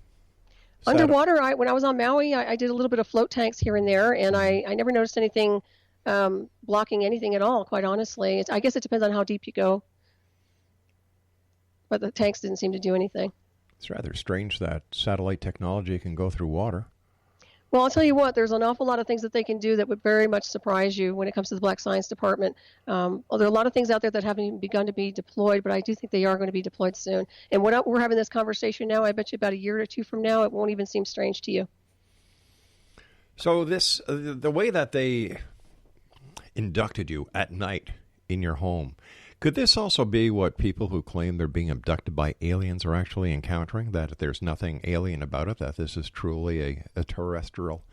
Underwater, when I was on Maui, I did a little bit of float tanks here and there, and I never noticed anything blocking anything at all, quite honestly. I guess it depends on how deep you go. But the tanks didn't seem to do anything. It's rather strange that satellite technology can go through water. Well, I'll tell you what, there's an awful lot of things that they can do that would very much surprise you when it comes to the Black Science Department. Well, there are a lot of things out there that haven't even begun to be deployed, but I do think they are going to be deployed soon. And we're having this conversation now, I bet you about a year or two from now, it won't even seem strange to you. So the way that they inducted you at night in your home, could this also be what people who claim they're being abducted by aliens are actually encountering, that there's nothing alien about it, that this is truly a terrestrial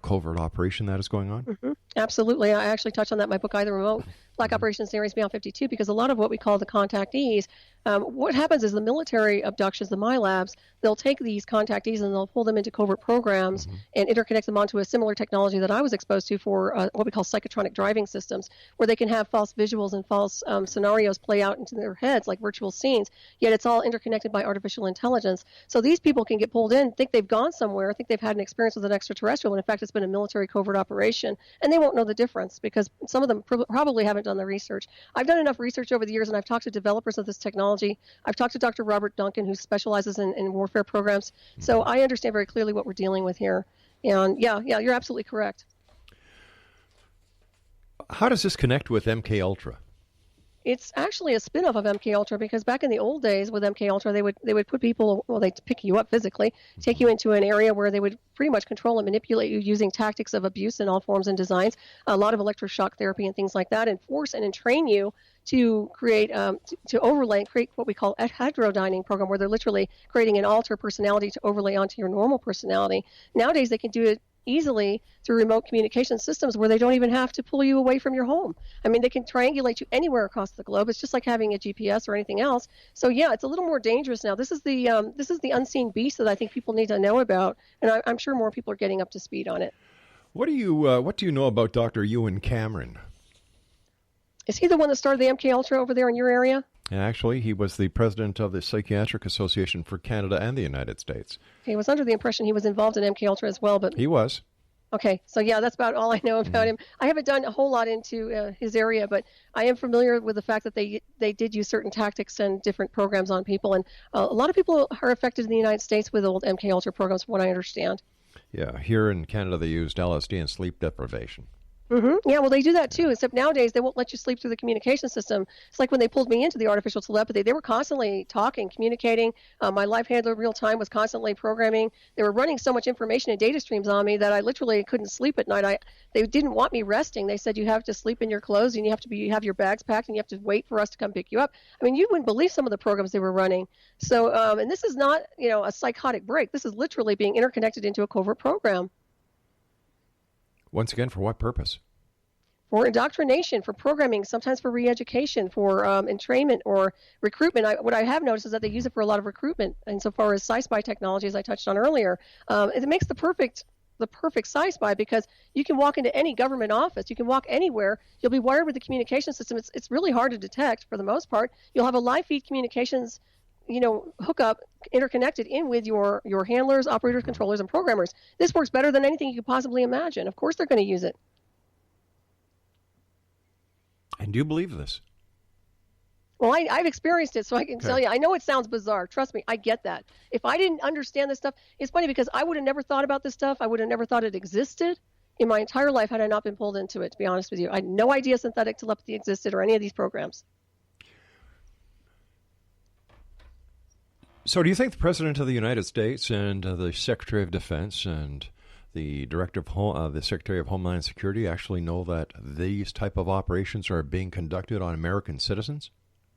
covert operation that is going on? Mm-hmm. Absolutely. I actually touched on that in my book, Either Remote, Black Operations Series Beyond 52, because a lot of what we call the contactees, what happens is the military abductions, the MILABs, they'll take these contactees and they'll pull them into covert programs and interconnect them onto a similar technology that I was exposed to for what we call psychotronic driving systems, where they can have false visuals and false scenarios play out into their heads like virtual scenes, yet it's all interconnected by artificial intelligence. So these people can get pulled in, think they've gone somewhere, think they've had an experience with an extraterrestrial, when in fact it's been a military covert operation, and they won't know the difference because some of them probably haven't done the research. I've done enough research over the years, and I've talked to developers of this technology. I've talked to Dr. Robert Duncan, who specializes in warfare programs. So I understand very clearly what we're dealing with here. And yeah, you're absolutely correct. How does this connect with MK Ultra? It's actually a spin-off of MK Ultra, because back in the old days with MK Ultra, they would put people, well, they'd pick you up physically, take you into an area where they would pretty much control and manipulate you using tactics of abuse in all forms and designs, a lot of electroshock therapy and things like that, and force and train you to create, to overlay and create what we call a heterodyning program, where they're literally creating an alter personality to overlay onto your normal personality. Nowadays, they can do it easily through remote communication systems where they don't even have to pull you away from your home. I mean, they can triangulate you anywhere across the globe. It's just like having a GPS or anything else. So yeah, it's a little more dangerous now. This is the unseen beast that I think people need to know about, and I'm sure more people are getting up to speed on it. What do you know about Dr. Ewan Cameron? Is he the one that started the MK Ultra over there in your area? Actually, he was the president of the Psychiatric Association for Canada and the United States. He was under the impression he was involved in MK Ultra as well, but he was. Okay, so yeah, that's about all I know about him. I haven't done a whole lot into his area, but I am familiar with the fact that they did use certain tactics and different programs on people, and a lot of people are affected in the United States with old MK Ultra programs, from what I understand. Yeah, here in Canada they used LSD and sleep deprivation. Mm-hmm. Yeah, well, they do that too, except nowadays they won't let you sleep through the communication system. It's like when they pulled me into the artificial telepathy, they were constantly talking, communicating. My life handler real time was constantly programming. They were running so much information and data streams on me that I literally couldn't sleep at night. They didn't want me resting. They said you have to sleep in your clothes and you have your bags packed and you have to wait for us to come pick you up. I mean, you wouldn't believe some of the programs they were running. So, and this is not, a psychotic break. This is literally being interconnected into a covert program. Once again, for what purpose? For indoctrination, for programming, sometimes for re-education, for entrainment or recruitment. What I have noticed is that they use it for a lot of recruitment. Insofar as sci-spy technology, as I touched on earlier, it makes the perfect sci-spy, because you can walk into any government office, you can walk anywhere, you'll be wired with the communication system. It's really hard to detect for the most part. You'll have a live feed communications hookup interconnected in with your handlers, operators, controllers, and programmers. This works better than anything you could possibly imagine. Of course they're going to use it. And do you believe this? Well, I've experienced it, so I can tell you. I know it sounds bizarre. Trust me, I get that. If I didn't understand this stuff, it's funny because I would have never thought about this stuff. I would have never thought it existed in my entire life had I not been pulled into it, to be honest with you. I had no idea synthetic telepathy existed or any of these programs. So do you think the President of the United States and the Secretary of Defense and the Director of the Secretary of Homeland Security actually know that these type of operations are being conducted on American citizens?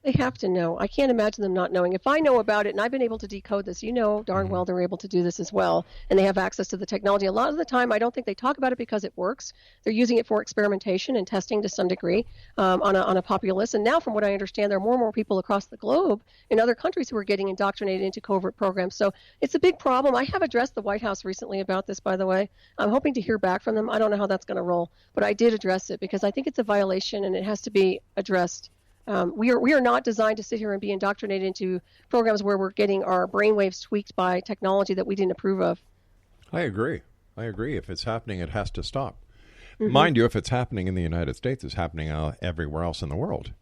They have to know. I can't imagine them not knowing. If I know about it, and I've been able to decode this, darn well they're able to do this as well, and they have access to the technology. A lot of the time, I don't think they talk about it because it works. They're using it for experimentation and testing to some degree on a populace. And now, from what I understand, there are more and more people across the globe in other countries who are getting indoctrinated into covert programs. So it's a big problem. I have addressed the White House recently about this, by the way. I'm hoping to hear back from them. I don't know how that's going to roll, but I did address it because I think it's a violation and it has to be addressed. We are not designed to sit here and be indoctrinated into programs where we're getting our brainwaves tweaked by technology that we didn't approve of. I agree. If it's happening, it has to stop. Mm-hmm. Mind you, if it's happening in the United States, it's happening everywhere else in the world.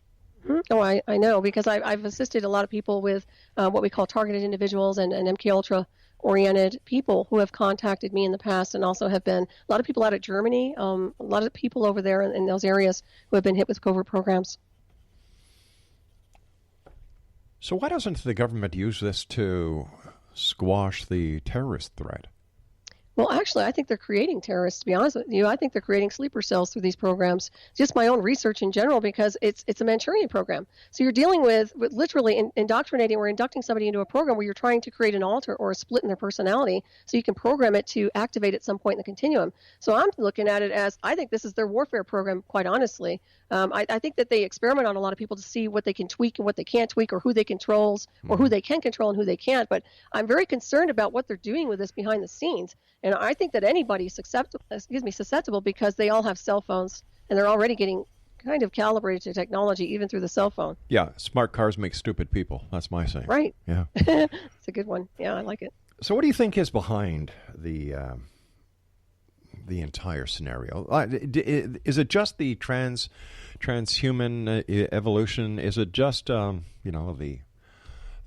Mm-hmm. Oh, I know, because I've assisted a lot of people with what we call targeted individuals and MK Ultra oriented people who have contacted me in the past, and also have been a lot of people out of Germany, a lot of people over there in those areas who have been hit with covert programs. So why doesn't the government use this to squash the terrorist threat? Well, actually, I think they're creating terrorists, to be honest with you. I think they're creating sleeper cells through these programs. Just my own research in general, because it's a Manchurian program. So you're dealing with literally indoctrinating or inducting somebody into a program where you're trying to create an alter or a split in their personality so you can program it to activate at some point in the continuum. So I'm looking at it as, I think this is their warfare program, quite honestly. I think that they experiment on a lot of people to see what they can tweak and what they can't tweak, or who they controls, or who they can control and who they can't. But I'm very concerned about what they're doing with this behind the scenes. And I think that anybody's susceptible, because they all have cell phones and they're already getting kind of calibrated to technology, even through the cell phone. Yeah, smart cars make stupid people. That's my saying. Right. Yeah. It's a good one. Yeah, I like it. So what do you think is behind the entire scenario? Is it just the transhuman evolution? Is it just the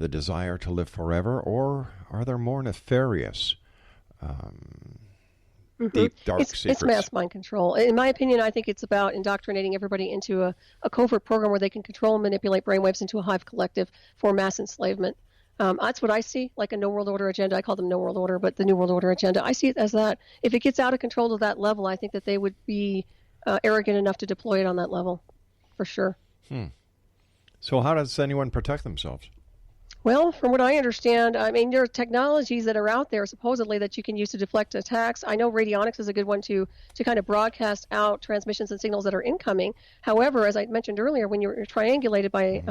desire to live forever, or are there more nefarious, deep, dark secrets? It's mass mind control. In my opinion, I think it's about indoctrinating everybody into a covert program where they can control and manipulate brainwaves into a hive collective for mass enslavement. That's what I see, like a New World Order agenda. I call them New World Order, but the New World Order agenda, I see it as that. If it gets out of control to that level, I think that they would be arrogant enough to deploy it on that level, for sure. So how does anyone protect themselves? Well, from what I understand, I mean, there are technologies that are out there supposedly that you can use to deflect attacks. I know radionics is a good one to kind of broadcast out transmissions and signals that are incoming. However, as I mentioned earlier, when you're triangulated by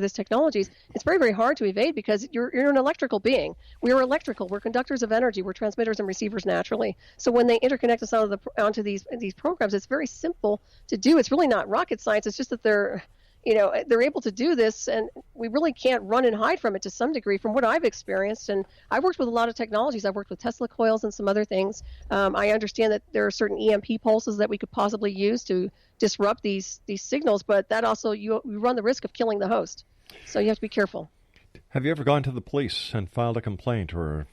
these technologies, it's very, very hard to evade, because you're an electrical being. We are electrical. We're conductors of energy. We're transmitters and receivers naturally. So when they interconnect us onto these programs, it's very simple to do. It's really not rocket science. It's just that they're able to do this, and we really can't run and hide from it to some degree, from what I've experienced. And I've worked with a lot of technologies. I've worked with Tesla coils and some other things. I understand that there are certain EMP pulses that we could possibly use to disrupt these signals, but that also, you run the risk of killing the host. So you have to be careful. Have you ever gone to the police and filed a complaint, or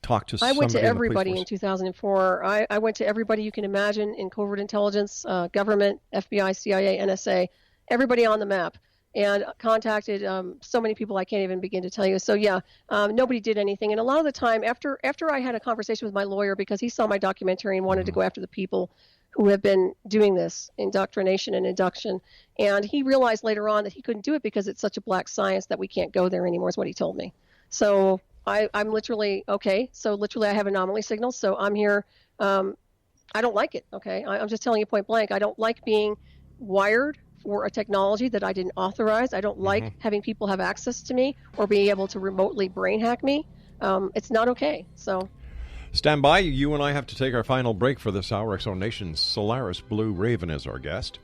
talked to somebody? I went to everybody in in 2004. I went to everybody you can imagine in covert intelligence, government, FBI, CIA, NSA, everybody on the map, and contacted so many people I can't even begin to tell you. So yeah, nobody did anything. And a lot of the time, after I had a conversation with my lawyer, because he saw my documentary and wanted to go after the people who have been doing this indoctrination and induction, and he realized later on that he couldn't do it because it's such a black science that we can't go there anymore, is what he told me. So I'm literally, okay, so literally I have anomaly signals, so I'm here. I don't like it, okay? I'm just telling you point blank. I don't like being wired for a technology that I didn't authorize. I don't like having people have access to me or being able to remotely brain hack me. It's not okay. So, stand by. You and I have to take our final break for this hour. X-Zone Nation's Solaris Blueraven is our guest.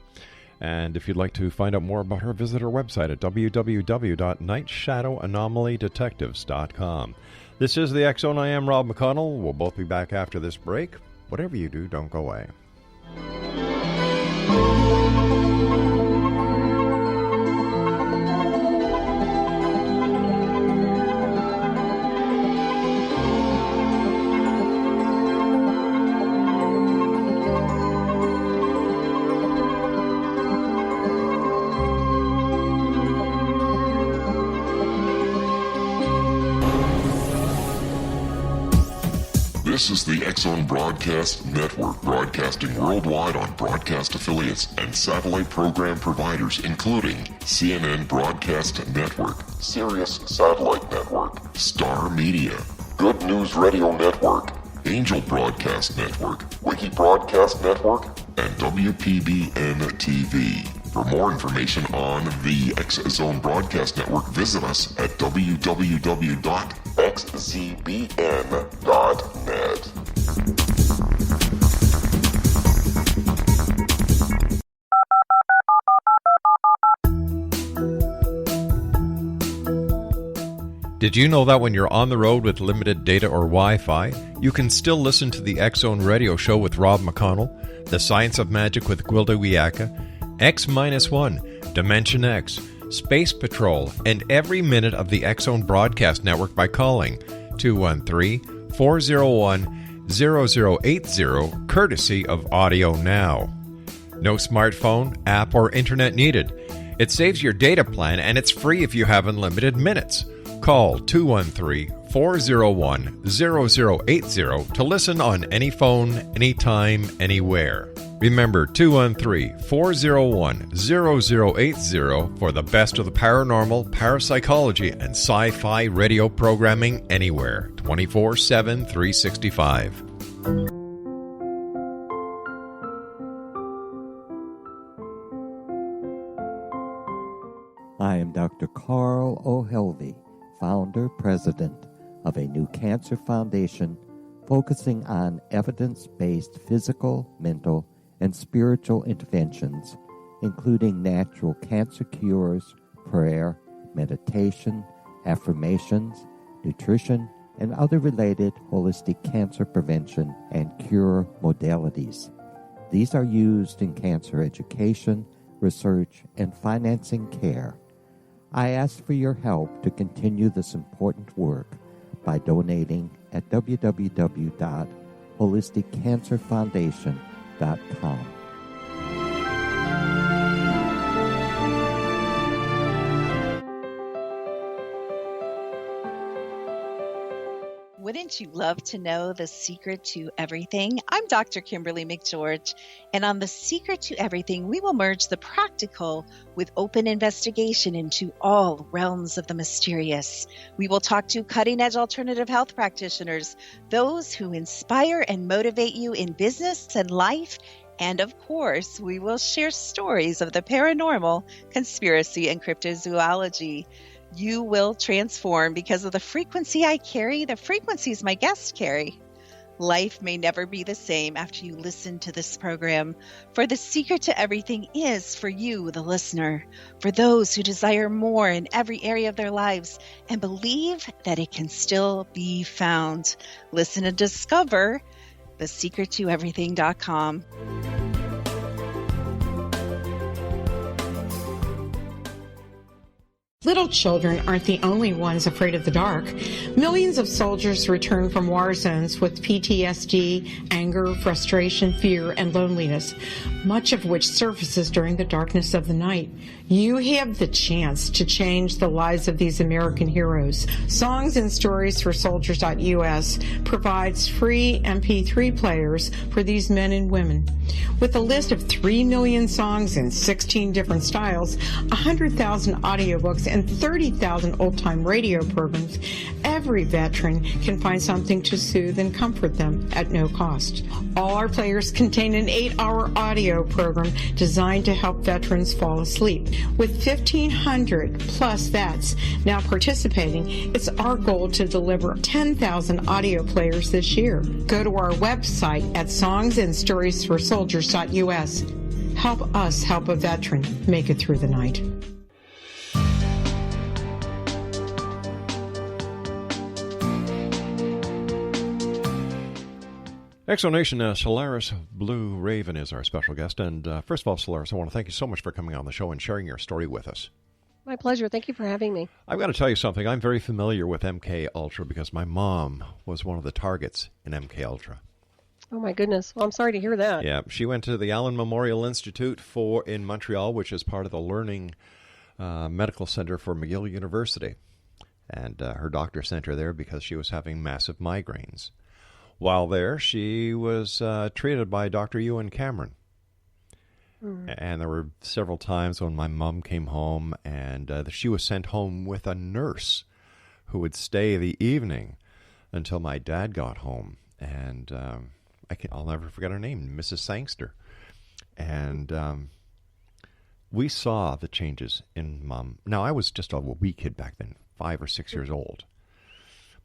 And if you'd like to find out more about her, visit her website at www.nightshadowanomalydetectives.com. This is the X-Zone. I am Rob McConnell. We'll both be back after this break. Whatever you do, don't go away. This is the X-Zone Broadcast Network, broadcasting worldwide on broadcast affiliates and satellite program providers, including CNN Broadcast Network, Sirius Satellite Network, Star Media, Good News Radio Network, Angel Broadcast Network, Wiki Broadcast Network, and WPBN TV. For more information on the X-Zone Broadcast Network, visit us at www.xzbn.net. Did you know that when you're on the road with limited data or Wi-Fi, you can still listen to the X-Zone Radio Show with Rob McConnell, The Science of Magic with Gwilda Wiyaka, X-1, Dimension X, Space Patrol, and every minute of the X-Zone Broadcast Network by calling 213-401-0080, courtesy of Audio Now. No smartphone, app, or internet needed. It saves your data plan, and it's free if you have unlimited minutes. Call 213-401-0080 to listen on any phone, anytime, anywhere. Remember, 213-401-0080 for the best of the paranormal, parapsychology, and sci-fi radio programming anywhere, 24/7, 365. I am Dr. Carl O'Helvey, founder, president of a new cancer foundation focusing on evidence-based physical, mental, and spiritual interventions, including natural cancer cures, prayer, meditation, affirmations, nutrition, and other related holistic cancer prevention and cure modalities. These are used in cancer education, research, and financing care. I ask for your help to continue this important work by donating at www.holisticcancerfoundation.com. Wouldn't you love to know the secret to everything? I'm Dr. Kimberly McGeorge, and on The Secret to Everything, we will merge the practical with open investigation into all realms of the mysterious. We will talk to cutting-edge alternative health practitioners, those who inspire and motivate you in business and life, and of course, we will share stories of the paranormal, conspiracy, and cryptozoology. You will transform because of the frequency I carry, the frequencies my guests carry. Life may never be the same after you listen to this program, for the secret to everything is for you, the listener, for those who desire more in every area of their lives and believe that it can still be found. Listen and discover thesecrettoeverything.com. Little children aren't the only ones afraid of the dark. Millions of soldiers return from war zones with PTSD, anger, frustration, fear, and loneliness, much of which surfaces during the darkness of the night. You have the chance to change the lives of these American heroes. Songs and Stories for Soldiers.us provides free MP3 players for these men and women. With a list of 3 million songs in 16 different styles, 100,000 audiobooks, and 30,000 old-time radio programs, every veteran can find something to soothe and comfort them at no cost. All our players contain an 8-hour audio program designed to help veterans fall asleep. With 1,500 plus vets now participating, it's our goal to deliver 10,000 audio players this year. Go to our website at songsandstoriesforsoldiers.us. Help us help a veteran make it through the night. Exonation, Solaris Blueraven is our special guest. And first of all, Solaris, I want to thank you so much for coming on the show and sharing your story with us. My pleasure. Thank you for having me. I've got to tell you something. I'm very familiar with MK Ultra because my mom was one of the targets in MK Ultra. Oh, my goodness. Well, I'm sorry to hear that. Yeah, she went to the Allen Memorial Institute in Montreal, which is part of the Learning Medical Center for McGill University. And her doctor sent her there because she was having massive migraines. While there, she was treated by Dr. Ewan Cameron. And there were several times when my mom came home and she was sent home with a nurse who would stay the evening until my dad got home. And I'll never forget her name, Mrs. Sangster. And we saw the changes in Mom. Now, I was just a wee kid back then, 5 or 6 years old.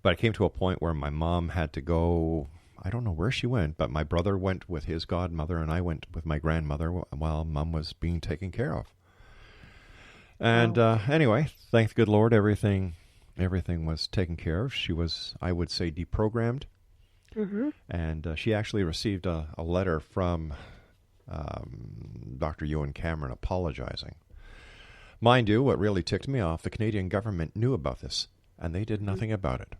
But it came to a point where my mom had to go, I don't know where she went, but my brother went with his godmother and I went with my grandmother while Mom was being taken care of. And anyway, thank the good Lord, everything was taken care of. She was, I would say, deprogrammed. Mm-hmm. And she actually received a letter from Dr. Ewan Cameron apologizing. Mind you, what really ticked me off, the Canadian government knew about this, and they did nothing about it.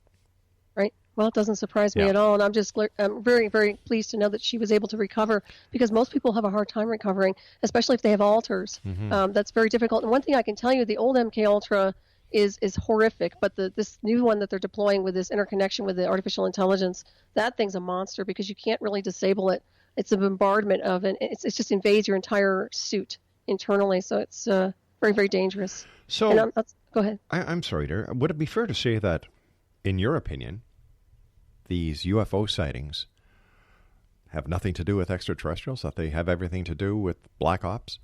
Right. Well, it doesn't surprise me at all, and I'm very, very pleased to know that she was able to recover, because most people have a hard time recovering, especially if they have alters. That's very difficult. And one thing I can tell you, the old MK Ultra is horrific, but this new one that they're deploying with this interconnection with the artificial intelligence, that thing's a monster, because you can't really disable it. It's a bombardment of it. It just invades your entire suit internally, so it's very, very dangerous. So, go ahead. I'm sorry, dear. Would it be fair to say that, in your opinion, these UFO sightings have nothing to do with extraterrestrials, that they have everything to do with black ops?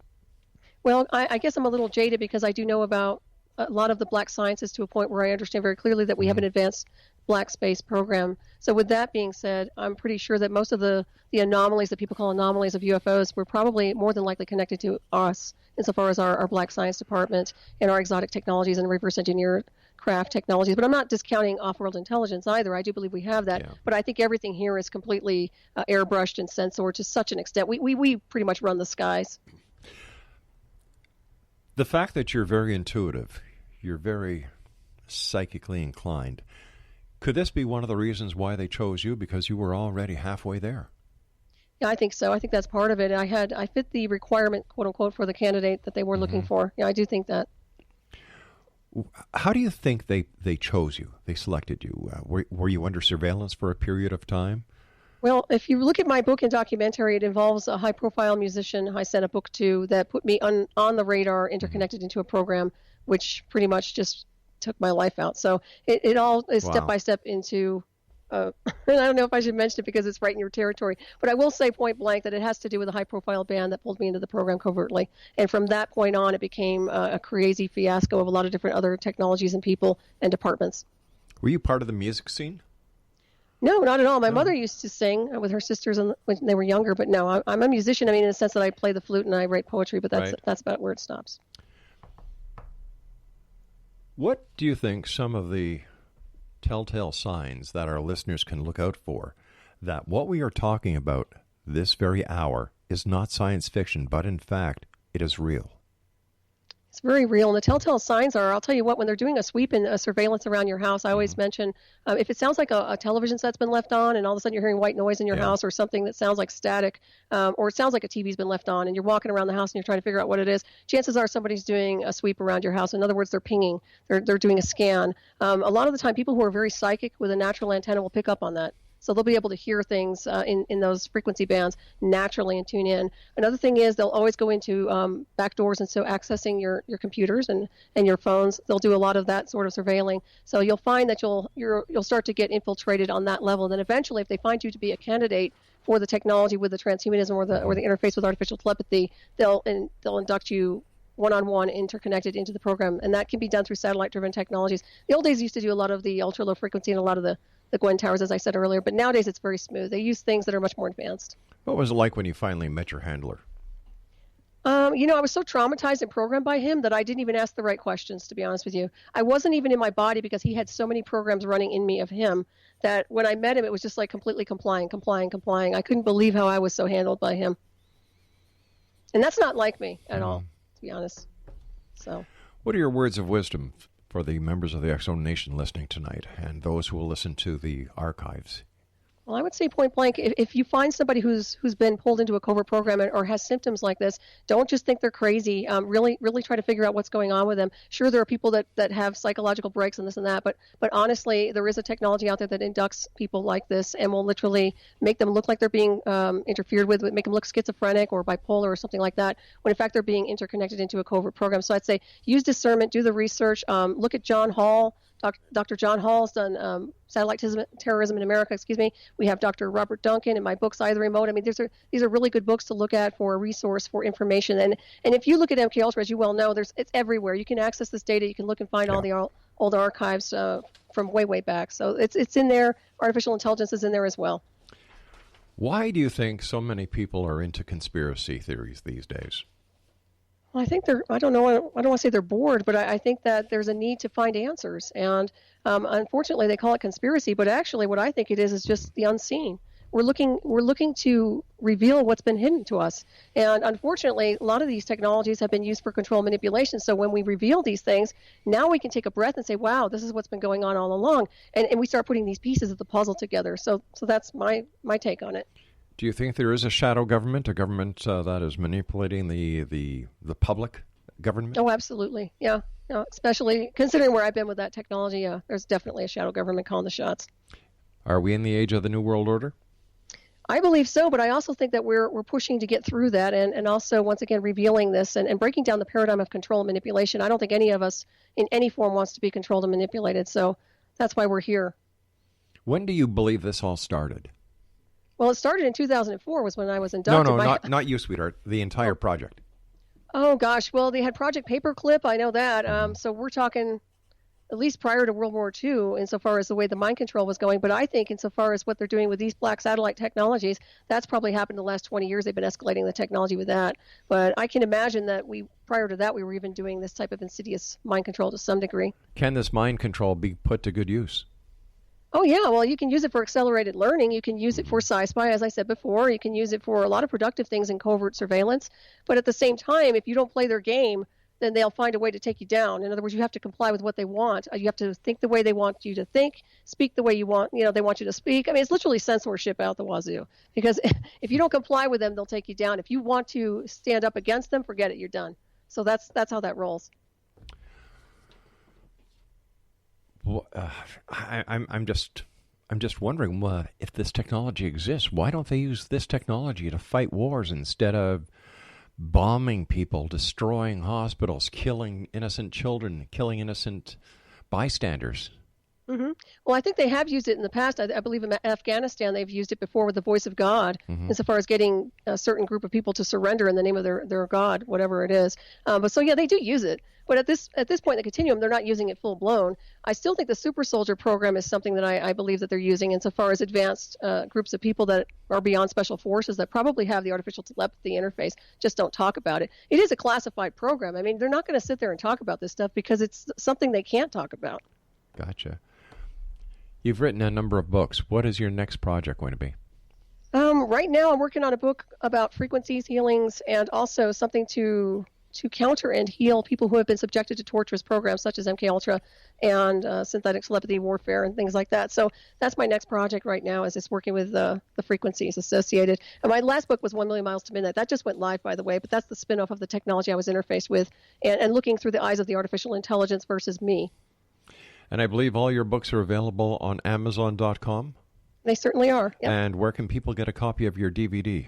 Well, I guess I'm a little jaded, because I do know about a lot of the black sciences to a point where I understand very clearly that we have an advanced black space program. So with that being said, I'm pretty sure that most of the anomalies that people call anomalies of UFOs were probably more than likely connected to us, insofar as our black science department and our exotic technologies and reverse engineer craft technologies. But I'm not discounting off-world intelligence either. I do believe we have that. But I think everything here is completely airbrushed and censored to such an extent. We pretty much run the skies. The fact that you're very intuitive, you're very psychically inclined, could this be one of the reasons why they chose you, because you were already halfway there? Yeah, I think so. I think that's part of it. I fit the requirement, quote unquote, for the candidate that they were looking for. Yeah, I do think that. How do you think they chose you? They selected you. Were you under surveillance for a period of time? Well, if you look at my book and documentary, it involves a high-profile musician I sent a book to that put me on the radar, interconnected into a program, which pretty much just took my life out. So it all is step-by-step into, and I don't know if I should mention it because it's right in your territory, but I will say point blank that it has to do with a high-profile band that pulled me into the program covertly. And from that point on, it became a crazy fiasco of a lot of different other technologies and people and departments. Were you part of the music scene? No, not at all. My mother used to sing with her sisters when they were younger, but no, I'm a musician. I mean, in the sense that I play the flute and I write poetry, but that's about where it stops. What do you think some of the telltale signs that our listeners can look out for, that what we are talking about this very hour is not science fiction, but in fact, it is real? It's very real. And the telltale signs are, I'll tell you what, when they're doing a sweep and a surveillance around your house, I always mention, if it sounds like a television set's been left on and all of a sudden you're hearing white noise in your house, or something that sounds like static, or it sounds like a TV's been left on and you're walking around the house and you're trying to figure out what it is, chances are somebody's doing a sweep around your house. In other words, they're pinging. They're doing a scan. A lot of the time, people who are very psychic with a natural antenna will pick up on that. So they'll be able to hear things in those frequency bands naturally and tune in. Another thing is they'll always go into back doors, and so accessing your computers and your phones, they'll do a lot of that sort of surveilling. So you'll find that you'll start to get infiltrated on that level. Then eventually, if they find you to be a candidate for the technology with the transhumanism or the interface with artificial telepathy, they'll induct you one-on-one interconnected into the program, and that can be done through satellite-driven technologies. The old days used to do a lot of the ultra-low frequency and a lot of the Gwen towers, as I said earlier, but nowadays it's very smooth. They use things that are much more advanced. What was it like when you finally met your handler? I was so traumatized and programmed by him that I didn't even ask the right questions, to be honest with you. I wasn't even in my body because he had so many programs running in me of him that when I met him, it was just like completely complying. I couldn't believe how I was so handled by him. And that's not like me at all, to be honest. So, what are your words of wisdom for the members of the X Zone Nation listening tonight and those who will listen to the archives? Well, I would say point blank, if you find somebody who's been pulled into a covert program or has symptoms like this, don't just think they're crazy. Really try to figure out what's going on with them. Sure, there are people that have psychological breaks and this and that, but honestly, there is a technology out there that inducts people like this and will literally make them look like they're being interfered with, make them look schizophrenic or bipolar or something like that, when in fact they're being interconnected into a covert program. So I'd say use discernment, do the research, look at John Hall. Dr. John Hall's done satellite terrorism in America. We have Dr. Robert Duncan in my book, Side of the Remote. I mean, these are really good books to look at for a resource for information. And if you look at MK Ultra, as you well know, it's everywhere. You can access this data. You can look and find all the old archives from way back. So it's in there. Artificial intelligence is in there as well. Why do you think so many people are into conspiracy theories these days? Well, I think I don't want to say they're bored, but I think that there's a need to find answers. And unfortunately, they call it conspiracy, but actually what I think it is just the unseen. we're looking to reveal what's been hidden to us. And unfortunately, a lot of these technologies have been used for control manipulation. So when we reveal these things, now we can take a breath and say, wow, this is what's been going on all along. And we start putting these pieces of the puzzle together. So that's my take on it. Do you think there is a shadow government, a government that is manipulating the public government? Oh, absolutely. Yeah. Especially considering where I've been with that technology, there's definitely a shadow government calling the shots. Are we in the age of the New World Order? I believe so, but I also think that we're pushing to get through that and also, once again, revealing this and breaking down the paradigm of control and manipulation. I don't think any of us in any form wants to be controlled and manipulated, so that's why we're here. When do you believe this all started? Well, it started in 2004 was when I was inducted. No, not you, sweetheart. The entire project. Oh, gosh. Well, they had Project Paperclip. I know that. So we're talking at least prior to World War II insofar as the way the mind control was going. But I think insofar as what they're doing with these black satellite technologies, that's probably happened in the last 20 years. They've been escalating the technology with that. But I can imagine that prior to that, we were even doing this type of insidious mind control to some degree. Can this mind control be put to good use? Oh, yeah. Well, you can use it for accelerated learning. You can use it for sci-spy, as I said before. You can use it for a lot of productive things in covert surveillance. But at the same time, if you don't play their game, then they'll find a way to take you down. In other words, you have to comply with what they want. You have to think the way they want you to think, speak the way they want you to speak. I mean, it's literally censorship out the wazoo. Because if you don't comply with them, they'll take you down. If you want to stand up against them, forget it, you're done. So that's how that rolls. Well, I'm just wondering if this technology exists. Why don't they use this technology to fight wars instead of bombing people, destroying hospitals, killing innocent children, killing innocent bystanders? Mm-hmm. Well, I think they have used it in the past. I believe in Afghanistan they've used it before with the voice of God, insofar as getting a certain group of people to surrender in the name of their God, whatever it is. But so, yeah, they do use it. But at this point in the continuum, they're not using it full blown. I still think the Super Soldier program is something that I believe that they're using insofar as advanced groups of people that are beyond special forces that probably have the artificial telepathy interface, just don't talk about it. It is a classified program. I mean, they're not going to sit there and talk about this stuff because it's something they can't talk about. Gotcha. You've written a number of books. What is your next project going to be? Right now, I'm working on a book about frequencies, healings, and also something to counter and heal people who have been subjected to torturous programs such as MKUltra and synthetic telepathy warfare and things like that. So that's my next project right now, is just working with the frequencies associated. And my last book was 1 Million Miles to Midnight. That just went live, by the way, but that's the spin-off of the technology I was interfaced with and looking through the eyes of the artificial intelligence versus me. And I believe all your books are available on Amazon.com? They certainly are, yeah. And where can people get a copy of your DVD?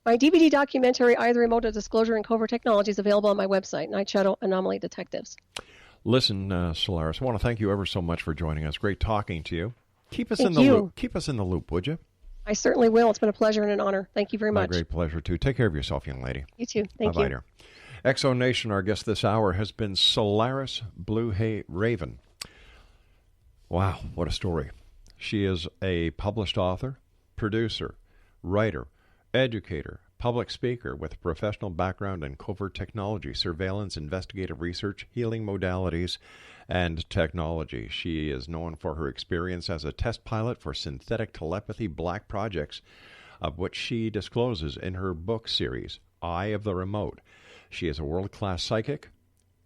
My DVD documentary, Either Remote Disclosure and Covert Technology, is available on my website, Night Shadow Anomaly Detectives. Listen, Solaris, I want to thank you ever so much for joining us. Great talking to you. Keep us in the loop. Keep us in the loop, would you? I certainly will. It's been a pleasure and an honor. Thank you very much. My great pleasure, too. Take care of yourself, young lady. You too. Thank Bye-bye, you. dear. Exo Nation, our guest this hour has been Solaris Blueraven. Wow, what a story. She is a published author, producer, writer, educator, public speaker with a professional background in covert technology, surveillance, investigative research, healing modalities, and technology. She is known for her experience as a test pilot for synthetic telepathy black projects, of which she discloses in her book series, Eye of the Remote. She is a world-class psychic,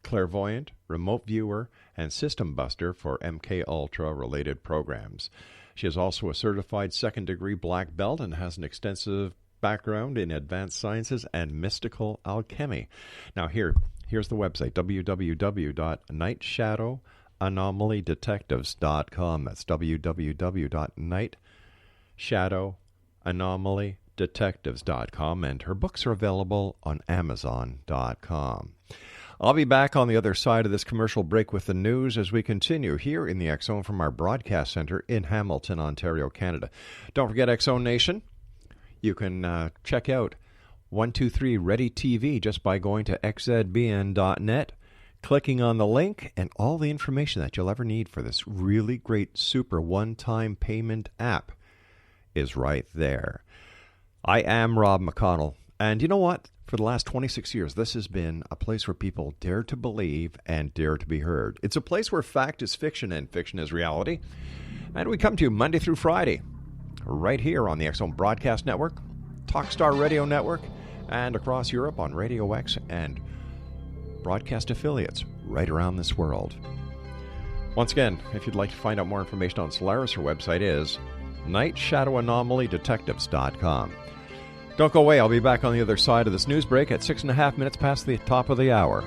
clairvoyant, remote viewer, and system buster for MKUltra related programs. She is also a certified second-degree black belt and has an extensive background in advanced sciences and mystical alchemy. Now here's the website, www.nightshadowanomalydetectives.com. That's www.nightshadowanomalydetectives.com, and her books are available on Amazon.com. I'll be back on the other side of this commercial break with the news as we continue here in the X Zone from our broadcast center in Hamilton, Ontario, Canada. Don't forget X Zone Nation. You can check out 123 Ready TV just by going to xzbn.net, clicking on the link, and all the information that you'll ever need for this really great super one-time payment app is right there. I am Rob McConnell, and you know what? For the last 26 years, this has been a place where people dare to believe and dare to be heard. It's a place where fact is fiction and fiction is reality. And we come to you Monday through Friday, right here on the X Zone Broadcast Network, Talkstar Radio Network, and across Europe on Radio X and broadcast affiliates right around this world. Once again, if you'd like to find out more information on Solaris, her website is nightshadowanomalydetectives.com. Don't go away. I'll be back on the other side of this news break at 6.5 minutes past the top of the hour.